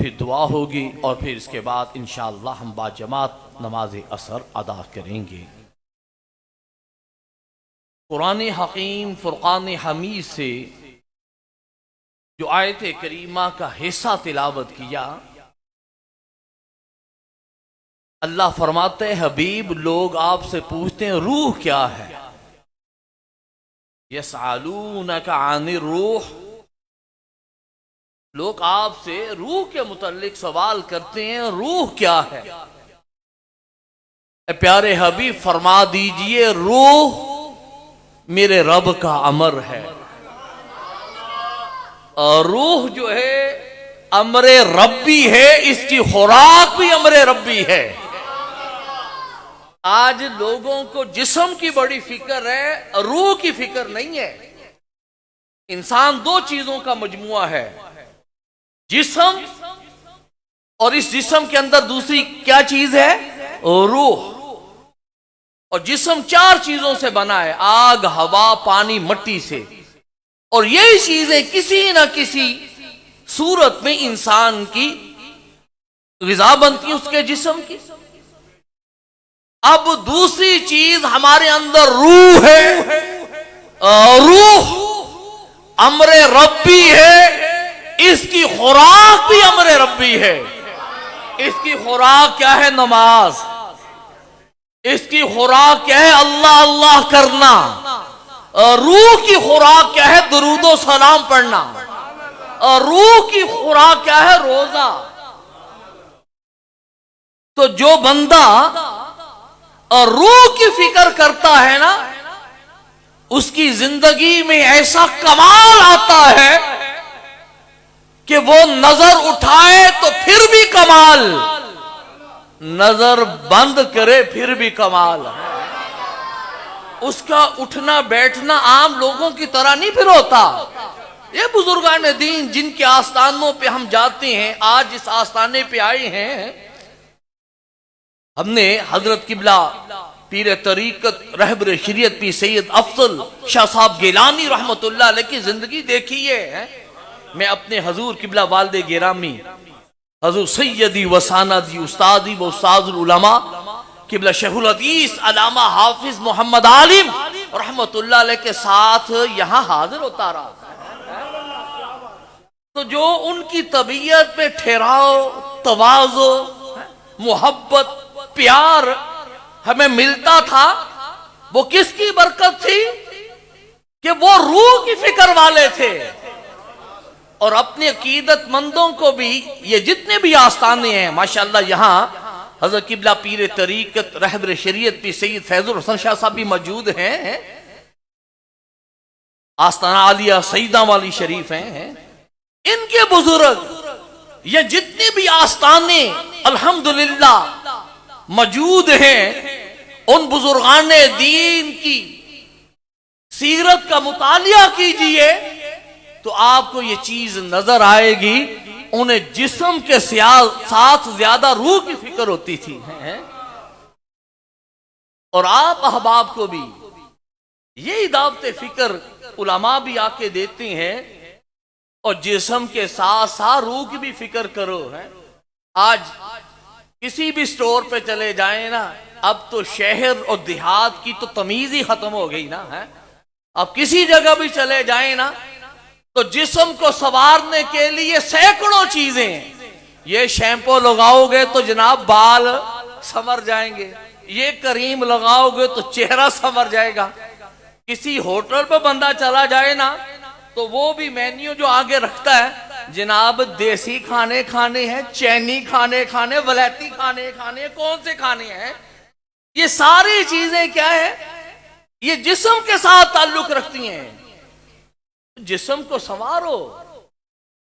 پھر دعا ہوگی اور پھر اس کے بعد انشاءاللہ ہم باجماعت نماز اثر ادا کریں گے۔ قرآن حکیم فرقان حمید سے جو آیت کریمہ کا حصہ تلاوت کیا، اللہ فرماتے ہیں حبیب لوگ آپ سے پوچھتے ہیں روح کیا ہے، یسألونک عن الروح، لوگ آپ سے روح کے متعلق سوال کرتے ہیں روح کیا ہے۔ اے پیارے حبیب فرما دیجئے روح میرے رب کا امر ہے، اور روح جو ہے امر ربی ہے، اس کی خوراک بھی امر ربی ہے۔ آج لوگوں کو جسم کی بڑی فکر ہے، روح کی فکر نہیں ہے۔ انسان دو چیزوں کا مجموعہ ہے، جسم اور اس جسم کے اندر دوسری کیا چیز ہے؟ روح۔ اور جسم چار چیزوں سے بنا ہے، آگ، ہوا، پانی، مٹی سے، اور یہی چیزیں کسی نہ کسی صورت میں انسان کی غذا بنتی ہے اس کے جسم کی۔ اب دوسری چیز ہمارے اندر روح ہے، روح امر ربی ہے، اس کی خوراک بھی امر ربی ہے۔ اس کی خوراک کیا ہے؟ نماز۔ اس کی خوراک کیا ہے؟ اللہ اللہ کرنا۔ روح کی خوراک کیا ہے؟ درود و سلام پڑھنا۔ اور روح کی خوراک کیا ہے؟ روزہ۔ تو جو بندہ اور روح کی فکر کرتا ہے نا، اس کی زندگی میں ایسا کمال آتا ہے کہ وہ نظر اٹھائے تو پھر بھی کمال، نظر بند کرے پھر بھی کمال۔ اس کا اٹھنا بیٹھنا عام لوگوں کی طرح نہیں پھر ہوتا۔ یہ بزرگان دین جن کے آستانوں پہ ہم جاتے ہیں، آج اس آستانے پہ آئے ہیں، ہم نے حضرت قبلہ پیر طریقت رہبر شریعت پیر سید افضل شاہ صاحب گیلانی رحمت اللہ علیہ کی زندگی دیکھی ہے۔ میں اپنے حضور قبلہ والد گرامی حضور سیدی و ساندی استادی و استاد العلماء قبلہ شیخ الحدیث علامہ حافظ محمد عالم رحمت اللہ علیہ کے ساتھ یہاں حاضر ہوتا رہا۔ تو جو ان کی طبیعت پہ ٹھہراؤ، تواضع، محبت، پیار ہمیں ملتا تھا، وہ کس کی برکت تھی؟ کہ وہ روح کی فکر والے تھے۔ اور اپنے عقیدت مندوں کو بھی، یہ جتنے بھی آستانے ہیں ماشاءاللہ، یہاں حضرت قبلہ پیر طریقت رہبر شریعت پیر سید فیض الحسن شاہ صاحب بھی موجود ہیں، آستانہ عالیہ سیدہ والی شریف ہیں، ان کے بزرگ، یہ جتنے بھی آستانے الحمدللہ موجود ہیں، ان بزرگان دین کی سیرت کا مطالعہ کیجئے تو آپ کو یہ چیز نظر آئے گی، انہیں جسم کے ساتھ زیادہ روح کی فکر ہوتی تھی۔ اور آپ احباب کو بھی یہی دعوت فکر علماء بھی آ کے دیتے ہیں، اور جسم کے ساتھ ساتھ روح کی بھی فکر کرو۔ آج کسی بھی سٹور پہ چلے جائیں نا، اب تو شہر اور دیہات کی تو تمیز ہی ختم ہو گئی نا۔ اب کسی جگہ بھی چلے جائیں نا تو جسم کو سنوارنے کے لیے سینکڑوں چیزیں، یہ شیمپو لگاؤ گے تو جناب بال سنور جائیں گے، یہ کریم لگاؤ گے تو چہرہ سنور جائے گا۔ کسی ہوٹل پہ بندہ چلا جائے نا تو وہ بھی مینیو جو آگے رکھتا ہے، جناب دیسی کھانے کھانے ہیں، چینی کھانے کھانے، ولایتی کھانے کھانے، کون سے کھانے ہیں؟ یہ ساری چیزیں کیا ہے؟ یہ جسم کے ساتھ تعلق رکھتی ہیں۔ جسم کو سنوارو،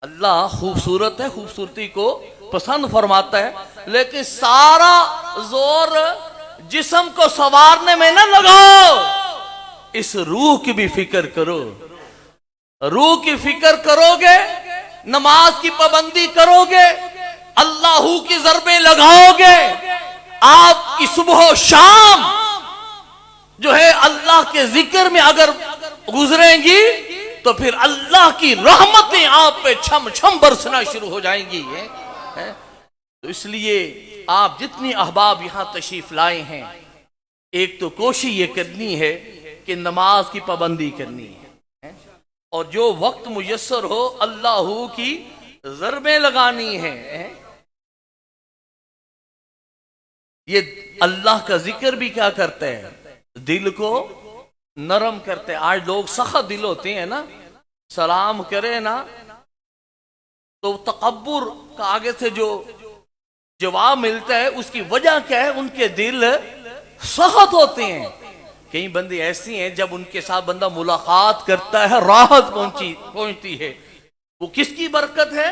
اللہ خوبصورت ہے، خوبصورتی کو پسند فرماتا ہے، لیکن سارا زور جسم کو سنوارنے میں نہ لگاؤ، اس روح کی بھی فکر کرو۔ روح کی فکر کرو گے، نماز کی پابندی کرو گے، اللہ کی ضربیں لگاؤ گے، آپ کی صبح و شام جو ہے اللہ کے ذکر میں اگر گزریں گی تو پھر اللہ کی رحمتیں آپ پہ چھم چھم برسنا شروع ہو جائیں گی۔ ہے؟ تو اس لیے آپ جتنی احباب یہاں تشریف لائے ہیں، ایک تو کوشش یہ کرنی ہے کہ نماز کی پابندی کرنی ہے، اور جو وقت میسر ہو اللہ کی ضربیں لگانی ہیں۔ یہ اللہ کا ذکر بھی کیا کرتا ہے؟ دل کو نرم کرتے ہیں۔ آج لوگ سخت دل ہوتے ہیں نا، سلام کرے نا تو تکبر کا آگے سے جو جواب ملتا ہے اس کی وجہ کیا ہے؟ ان کے دل سخت ہوتے ہیں۔ کئی بندے ایسی ہیں جب ان کے ساتھ بندہ ملاقات کرتا ہے راحت پہنچتی ہے۔ وہ کس کی برکت ہے؟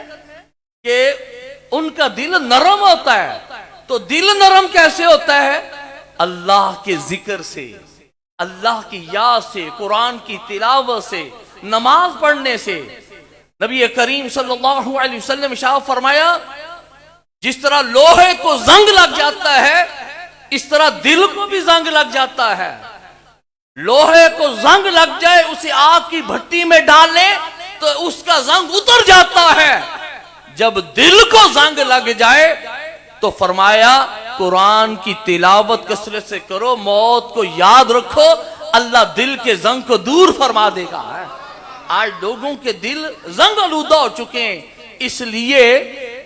کہ ان کا دل نرم ہوتا ہے۔ تو دل نرم کیسے ہوتا ہے؟ اللہ کے ذکر سے، اللہ کی یاد سے، قرآن کی تلاوت سے، نماز پڑھنے سے۔ نبی کریم صلی اللہ علیہ وسلم ارشاد فرمایا، جس طرح لوہے کو زنگ لگ جاتا ہے اس طرح دل کو بھی زنگ لگ جاتا ہے۔ لوہے کو زنگ لگ جائے، اسے آگ کی بھٹی میں ڈال لیں تو اس کا زنگ اتر جاتا ہے۔ جب دل کو زنگ لگ جائے تو فرمایا قرآن کی تلاوت کثرت سے کرو، موت کو یاد رکھو، اللہ دل کے زنگ کو دور فرما دے گا۔ آج لوگوں کے دل زنگ آلودہ ہو چکے ہیں، اس لیے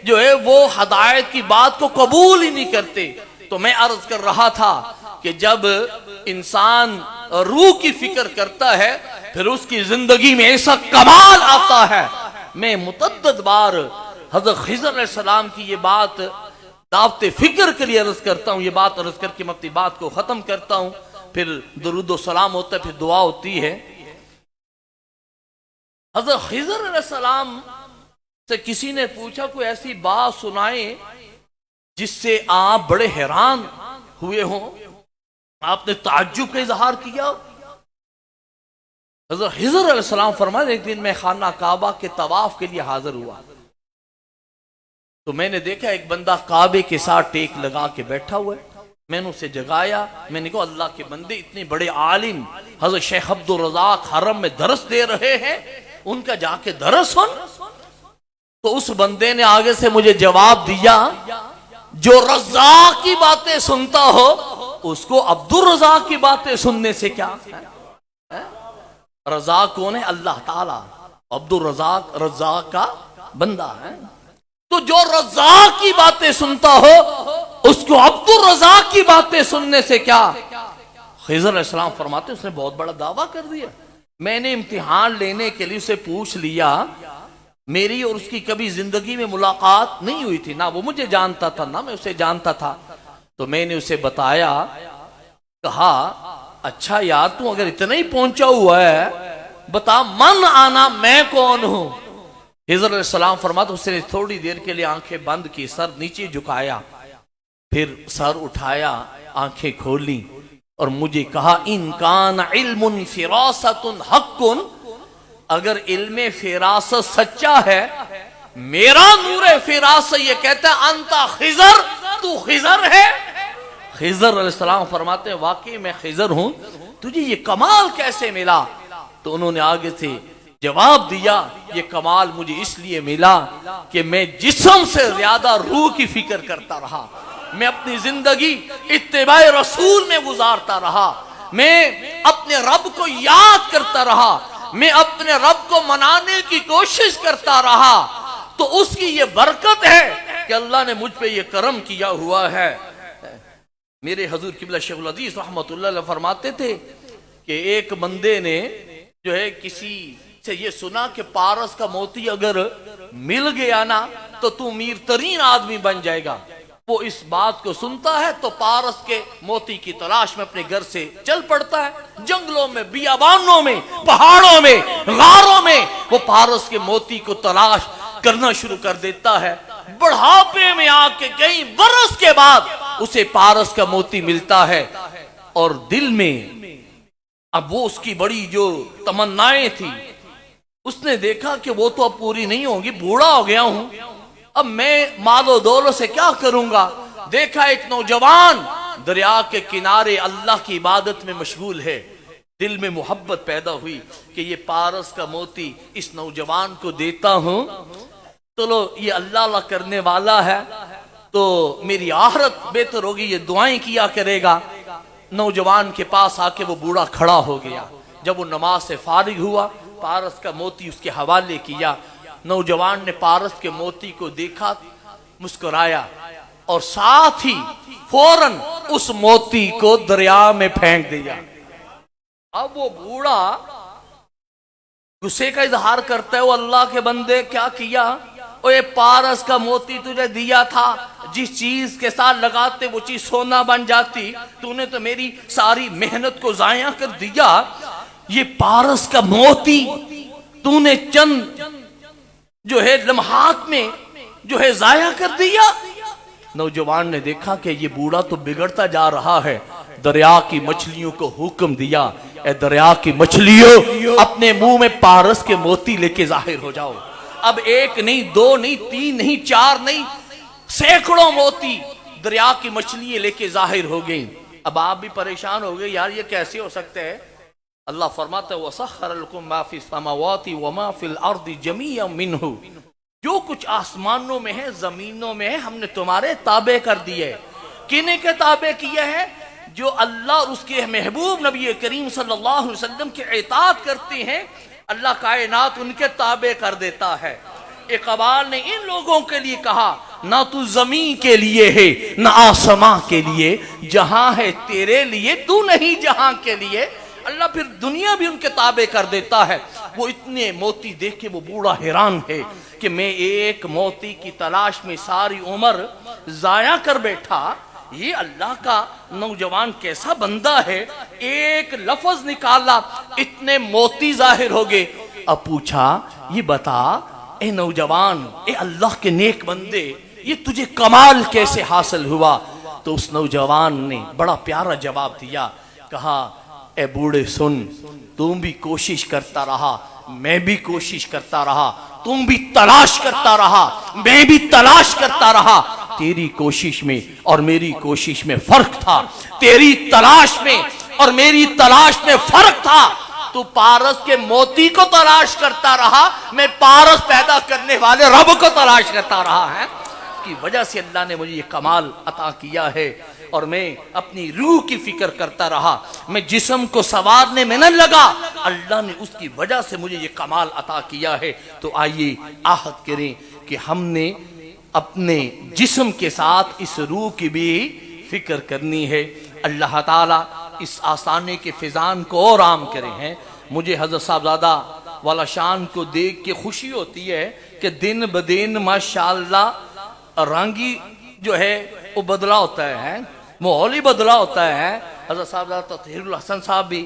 جو ہے وہ ہدایت کی بات کو قبول ہی نہیں کرتے۔ تو میں عرض کر رہا تھا کہ جب انسان روح کی فکر کرتا ہے پھر اس کی زندگی میں ایسا کمال آتا ہے۔ میں متعدد بار حضرت خضر علیہ السلام کی یہ بات دعوت فکر کے لیے عرض کرتا ہوں، یہ بات عرض کر کے میں اپنی بات کو ختم کرتا ہوں، پھر درود و سلام ہوتا ہے، پھر دعا ہوتی ہے۔ حضرت خضر علیہ السلام سے کسی نے پوچھا کوئی ایسی بات سنائیں جس سے آپ بڑے حیران ہوئے ہوں، آپ نے تعجب کا اظہار کیا۔ حضرت خضر علیہ السلام فرمایا، ایک دن میں خانہ کعبہ کے طواف کے لیے حاضر ہوا تو میں نے دیکھا ایک بندہ کعبے کے ساتھ ٹیک لگا کے بیٹھا ہوا ہے۔ میں نے اسے جگایا، میں نے کہا اللہ کے بندے، اتنے بڑے عالم حضرت شیخ عبد الرزاق حرم میں درس دے رہے ہیں، ان کا جا کے درس سن۔ تو اس بندے نے آگے سے مجھے جواب دیا، جو رزاق کی باتیں سنتا ہو اس کو عبد الرزاق کی باتیں سننے سے کیا؟ رزاق کون ہے؟ اللہ تعالی۔ عبد الرزاق رزاق کا بندہ ہے، تو جو رزاق کی باتیں سنتا ہو اس کو عبد الرزاق کی باتیں سننے سے کیا؟ خضر علیہ السلام فرماتے اس نے بہت بڑا دعویٰ کر دیا۔ میں نے امتحان لینے کے لیے اسے پوچھ لیا، میری اور اس کی کبھی زندگی میں ملاقات نہیں ہوئی تھی، نہ وہ مجھے جانتا تھا نہ میں اسے جانتا تھا۔ تو میں نے اسے بتایا، کہا اچھا یار تو اگر اتنا ہی پہنچا ہوا ہے بتا من آنا، میں کون ہوں؟ خضر علیہ السلام فرماتے اس نے تھوڑی دیر کے لیے آنکھیں بند کی، سر نیچے جھکایا، پھر سر اٹھایا، آنکھیں کھولی اور مجھے کہا، ان کان علم فراست حق، اگر علم فراست سچا ہے، میرا نور فراست یہ کہتا ہے انتا خضر، تو خضر ہے۔ خضر علیہ السلام فرماتے ہیں واقعی میں خضر ہوں، تجھے یہ کمال کیسے ملا؟ تو انہوں نے آگے سے جواب دیا، یہ کمال مجھے اس لیے ملا کہ میں جسم سے زیادہ روح کی فکر کرتا رہا، میں اپنی زندگی اتباع رسول میں گزارتا رہا، میں اپنے رب کو یاد کرتا رہا، میں اپنے رب کو منانے کی کوشش کرتا رہا۔ تو اس کی یہ برکت ہے کہ اللہ نے مجھ پہ یہ کرم کیا ہوا ہے۔ میرے حضور قبلہ شیخ الحدیث رحمۃ اللہ علیہ فرماتے تھے کہ ایک بندے نے جو ہے کسی سے یہ سنا کہ پارس کا موتی اگر مل گیا نا تو امیر ترین آدمی بن جائے گا۔ وہ اس بات کو سنتا ہے تو پارس کے موتی کی تلاش میں اپنے گھر سے چل پڑتا ہے، جنگلوں میں، بیابانوں میں، پہاڑوں میں، غاروں میں وہ پارس کے موتی کو تلاش کرنا شروع کر دیتا ہے۔ بڑھاپے میں آ کے کئی برس کے بعد اسے پارس کا موتی ملتا ہے، اور دل میں اب وہ اس کی بڑی جو تمنائیں تھی، اس نے دیکھا کہ وہ تو اب پوری نہیں ہوں گی، بوڑھا ہو گیا ہوں، اب میں مال و دولت سے کیا کروں گا؟ دیکھا ایک نوجوان دریا کے کنارے اللہ کی عبادت میں مشغول ہے، دل میں محبت پیدا ہوئی کہ یہ پارس کا موتی اس نوجوان کو دیتا ہوں چلو یہ اللہ اللہ کرنے والا ہے تو میری آخرت بہتر ہوگی، یہ دعائیں کیا کرے گا۔ نوجوان کے پاس آ کے وہ بوڑھا کھڑا ہو گیا۔ جب وہ نماز سے فارغ ہوا، پارس کا موتی اس کے حوالے کیا۔ نوجوان نے پارس کے موتی کو دیکھا، مسکرایا اور ساتھ ہی فوراً اس موتی کو دریا میں پھینک دیا۔ اب وہ بوڑھا غصے کا اظہار کرتا ہے، وہ اللہ کے بندے کیا کیا؟ اے پارس کا موتی تجھے دیا تھا، جس چیز کے ساتھ لگاتے وہ چیز سونا بن جاتی، تو نے تو میری ساری محنت کو ضائع کر دیا۔ یہ پارس کا موتی تو نے چند جو ہے لمحات میں جو ہے ضائع کر دیا۔ نوجوان نے دیکھا کہ یہ بوڑھا تو بگڑتا جا رہا ہے، دریا کی مچھلیوں کو حکم دیا، اے دریا کی مچھلیوں اپنے منہ میں پارس کے موتی لے کے ظاہر ہو جاؤ۔ اب ایک نہیں، دو نہیں، تین نہیں، چار نہیں، سینکڑوں موتی دریا کی مچھلیاں لے کے ظاہر ہو گئیں۔ اب آپ بھی پریشان ہو گئے، یار یہ کیسے ہو سکتا ہے؟ اللہ فرماتا ہے وَسَخَّرَ لَكُم مَا فِي السَّمَاوَاتِ وَمَا فِي الْأَرْضِ جَمِيعًا مِّنْهُ، جو کچھ آسمانوں میں ہے، زمینوں میں ہے، ہم نے تمہارے تابع کر دیے۔ کنے کے تابع کیے ہیں؟ جو اللہ اور اس کے محبوب نبی کریم صلی اللہ علیہ وسلم کی اطاعت کرتے ہیں، اللہ کائنات ان کے تابع کر دیتا ہے۔ اقبال نے ان لوگوں کے لیے کہا، نہ تو زمین کے لیے ہے نہ آسمان کے لیے، جہاں ہے تیرے لیے تو نہیں جہاں کے لیے۔ اللہ پھر دنیا بھی ان کے تابع کر دیتا ہے۔ وہ اتنے موتی دیکھ کے وہ بوڑھا حیران ہے کہ میں ایک موتی کی تلاش میں ساری عمر ضائع کر بیٹھا، یہ اللہ کا نوجوان کیسا بندہ ہے، ایک لفظ نکالا اتنے موتی ظاہر ہو گئے۔ اب پوچھا، یہ بتا اے نوجوان، اے اللہ کے نیک بندے، یہ تجھے کمال کیسے حاصل ہوا؟ تو اس نوجوان نے بڑا پیارا جواب دیا، کہا اے بوڑھے سن، تم بھی کوشش کرتا رہا، میں بھی کوشش کرتا رہا، تم بھی تلاش کرتا رہا، میں بھی تلاش کرتا رہا، تیری کوشش میں اور میری کوشش میں فرق تھا، تیری تلاش میں اور میری تلاش میں فرق تھا۔ تو پارس کے موتی کو تلاش کرتا رہا، میں پارس پیدا کرنے والے رب کو تلاش کرتا رہا ہے۔ اس کی وجہ سے اللہ نے مجھے یہ کمال عطا کیا ہے، اور میں اپنی روح کی فکر کرتا رہا، میں جسم کو سنوارنے میں نہ لگا، اللہ نے اس کی وجہ سے مجھے یہ کمال عطا کیا ہے۔ تو آئیے عہد کریں کہ ہم نے اپنے جسم کے ساتھ اس روح کی بھی فکر کرنی ہے۔ اللہ تعالیٰ اس آسانے کے فیضان کو اور عام کرے ہیں۔ مجھے حضرت صاحبزادہ والا شان کو دیکھ کے خوشی ہوتی ہے کہ دن بدن ماشاءاللہ رنگی جو ہے وہ بدلا ہوتا ہے، ماحول ہی بدلا ہوتا ہے۔ حضرت صاحبزادہ تطہیر الحسن صاحب بھی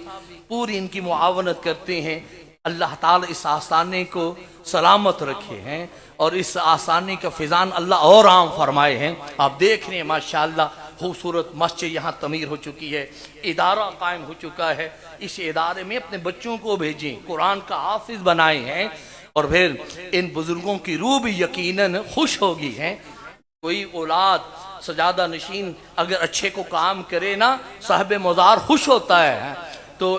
پوری ان کی معاونت کرتے ہیں۔ اللہ تعالیٰ اس آسانے کو سلامت رکھے ہیں اور اس آسانے کا فیضان اللہ اور عام فرمائے ہیں۔ آپ دیکھ رہے ہیں ماشاءاللہ خوبصورت مسجد یہاں تعمیر ہو چکی ہے، ادارہ قائم ہو چکا ہے۔ اس ادارے میں اپنے بچوں کو بھیجیں، قرآن کا حافظ بنائے ہیں، اور پھر ان بزرگوں کی روح بھی یقیناً خوش ہوگی ہے۔ کوئی اولاد سجادہ نشین اگر اچھے کو کام کرے نا، صاحب مزار خوش ہوتا ہے۔ تو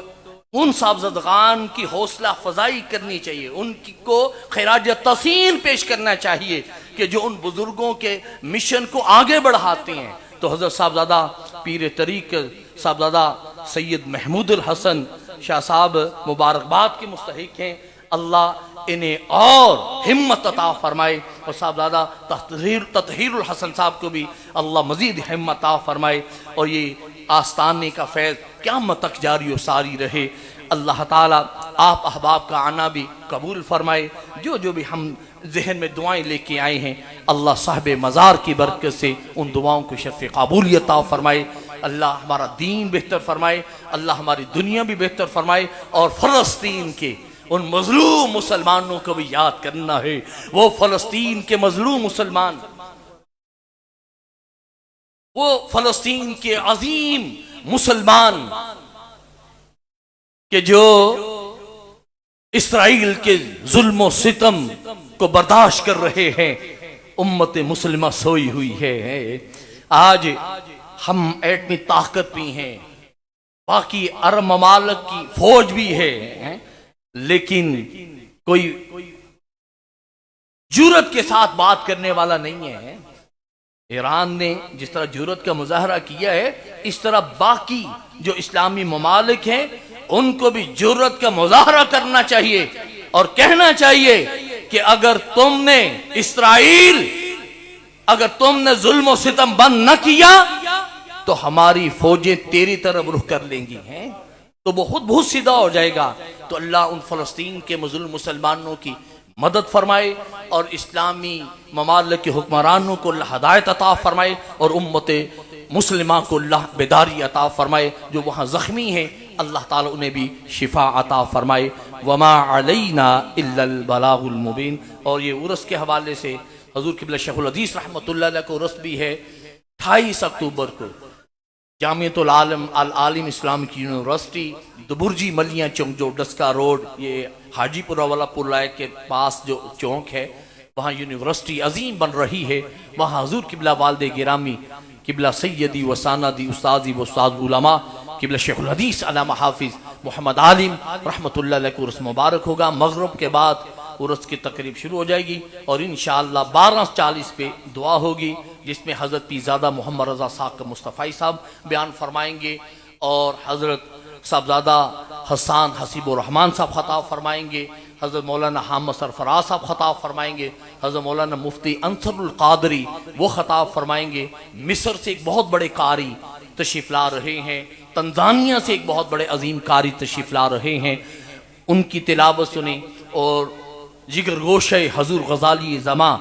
ان صاحبزادگان کی حوصلہ افزائی کرنی چاہیے، ان کو خراج تحسین پیش کرنا چاہیے کہ جو ان بزرگوں کے مشن کو آگے بڑھاتے ہیں۔ تو حضرت صاحبزادہ پیر طریق صاحبزادہ سید محمود الحسن شاہ صاحب مبارکباد کے مستحق ہیں، اللہ انہیں اور ہمت عطا فرمائے، اور صاحبزادہ تطہیر الحسن صاحب کو بھی اللہ مزید ہمت عطا فرمائے، اور یہ آستانے کا فیض قیامت تک جاری و ساری رہے۔ اللہ تعالیٰ آپ احباب کا آنا بھی قبول فرمائے۔ جو بھی ہم ذہن میں دعائیں لے کے آئے ہیں، اللہ صاحب مزار کی برکت سے ان دعاؤں کو شرف قبولیت عطا فرمائے۔ اللہ ہمارا دین بہتر فرمائے، اللہ ہماری دنیا بھی بہتر فرمائے، اور فلسطین کے ان مظلوم مسلمانوں کو بھی یاد کرنا ہے۔ وہ فلسطین کے مظلوم مسلمان، وہ فلسطین کے عظیم مسلمان کہ جو اسرائیل کے ظلم و ستم کو برداشت کر رہے ہیں، امت مسلمہ سوئی ہوئی ہے۔ آج ہم ایٹمی طاقت بھی ہیں، باقی عرب ممالک کی فوج بھی ہے، لیکن کوئی جرأت کے ساتھ بات کرنے والا نہیں ہے۔ ایران نے جس طرح جرأت کا مظاہرہ کیا ہے، اس طرح باقی جو اسلامی ممالک ہیں ان کو بھی جرأت کا مظاہرہ کرنا چاہیے اور کہنا چاہیے کہ اگر تم نے اسرائیل، اگر تم نے ظلم و ستم بند نہ کیا تو ہماری فوجیں تیری طرف رخ کر لیں گی، ہیں تو وہ خود بہت سیدھا ہو جائے گا۔ تو اللہ ان فلسطین کے مظلوم مسلمانوں کی مدد فرمائے اور اسلامی ممالک کے حکمرانوں کو اللہ ہدایت عطا فرمائے اور امت مسلمہ کو اللہ بیداری عطا فرمائے۔ جو وہاں زخمی ہیں اللہ تعالیٰ انہیں بھی شفا عطا فرمائے۔ وما علینا الا البلاغ المبین۔ اور یہ عرس کے حوالے سے حضور قبلہ شیخ الحدیث رحمۃ اللہ علیہ کو عرس بھی ہے 28 اکتوبر کو جامعۃ العالم اسلامک یونیورسٹی دبرجی ملیاں چونک جو ڈسکا روڈ، یہ حاجی پورہ والا پورائے کے پاس جو چونک ہے، وہاں یونیورسٹی عظیم بن رہی ہے۔ وہاں حضور قبلہ والد گرامی قبلہ سیدی و ساندی استاذی و استاذ علماء قبلہ شیخ الحدیث علامہ حافظ محمد عالم رحمۃ اللہ علیہ کو عرس مبارک ہوگا۔ مغرب کے بعد عرس کی تقریب شروع ہو جائے گی اور انشاءاللہ 12:40 پہ دعا ہوگی جس میں حضرت پیرزادہ محمد رضا صاحب مصطفی صاحب بیان فرمائیں گے اور حضرت صاحبزادہ حسان حسیب الرحمان صاحب خطاب فرمائیں گے، حضرت مولانا حامد سرفراز صاحب خطاب فرمائیں گے، حضرت مولانا مفتی انصر القادری وہ خطاب فرمائیں گے۔ مصر سے ایک بہت بڑے قاری تشریف لا رہے ہیں، تنزانیہ سے ایک بہت بڑے عظیم قاری تشریف لا رہے ہیں، ان کی تلاوت سنیں۔ اور جگر گوشہ حضور غزالی زماں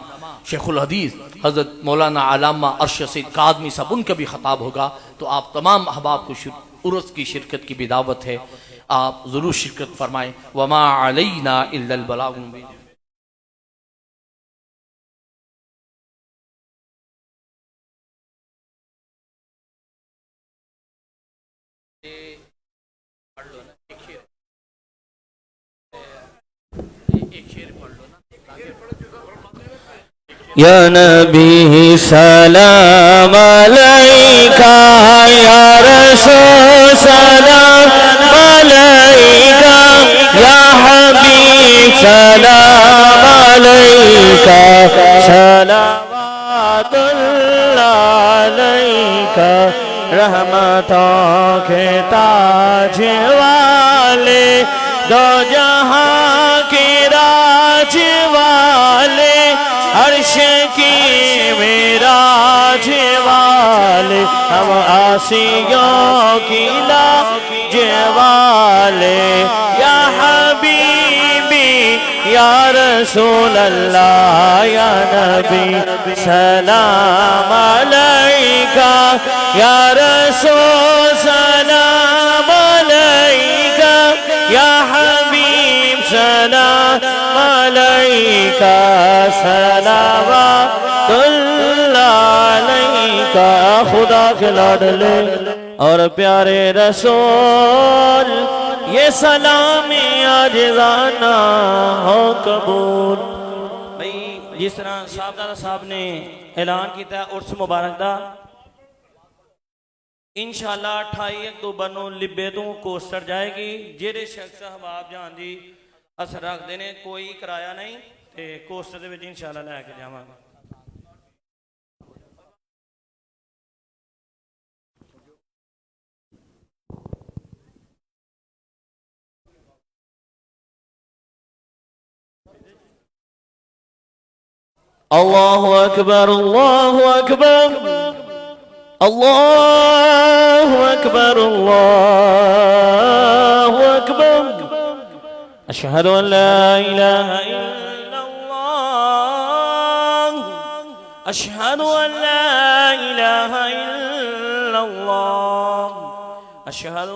شیخ الحدیث حضرت مولانا علامہ ارشد سید کاظمی صاحب ان کا بھی خطاب ہوگا۔ تو آپ تمام احباب کو عرس کی شرکت کی بھی دعوت ہے، آپ ضرور شرکت فرمائیں۔ وما علینا الا البلاغ المبین۔ یا نبی سلام علیکہ، یا رسول سلام علیکہ، یا حبیب سلام علیکہ، صلوات اللہ علیکہ، رحمتوں کے تاج والے، دو جہاں کے راج والے، عرش کی معراج والے، ہم آسیوں کی لاج والے، یا حبیبی یا رسول اللہ، یا نبی سلام علیکہ، یا رسول سلام علیکہ، یا حبیب سلام علیکہ، صلوات اللہ علیکہ۔ خدا کے لاڈلے اور پیارے رسول، یہ سلام عاجزانہ ہو قبول۔ بھئی جس طرح صاحبزادہ صاحب نے اعلان کیتا ہے عرس مبارک دا، انشاءاللہ 28 اکتوبر نو لبے تو کوسٹر جائے گی۔ جیڑے شخص احباب جان دی اثر رکھ دینے کوئی کرایہ نہیں تے کوسٹر دے وچ انشاءاللہ لے کے جاواں گا۔ اللہ اکبر، اللہ اکبر، اللہ اکبر، اللہ اکبر، اشہد ان لا الہ الا اللہ، اشہد ان لا الہ الا اللہ، اشہد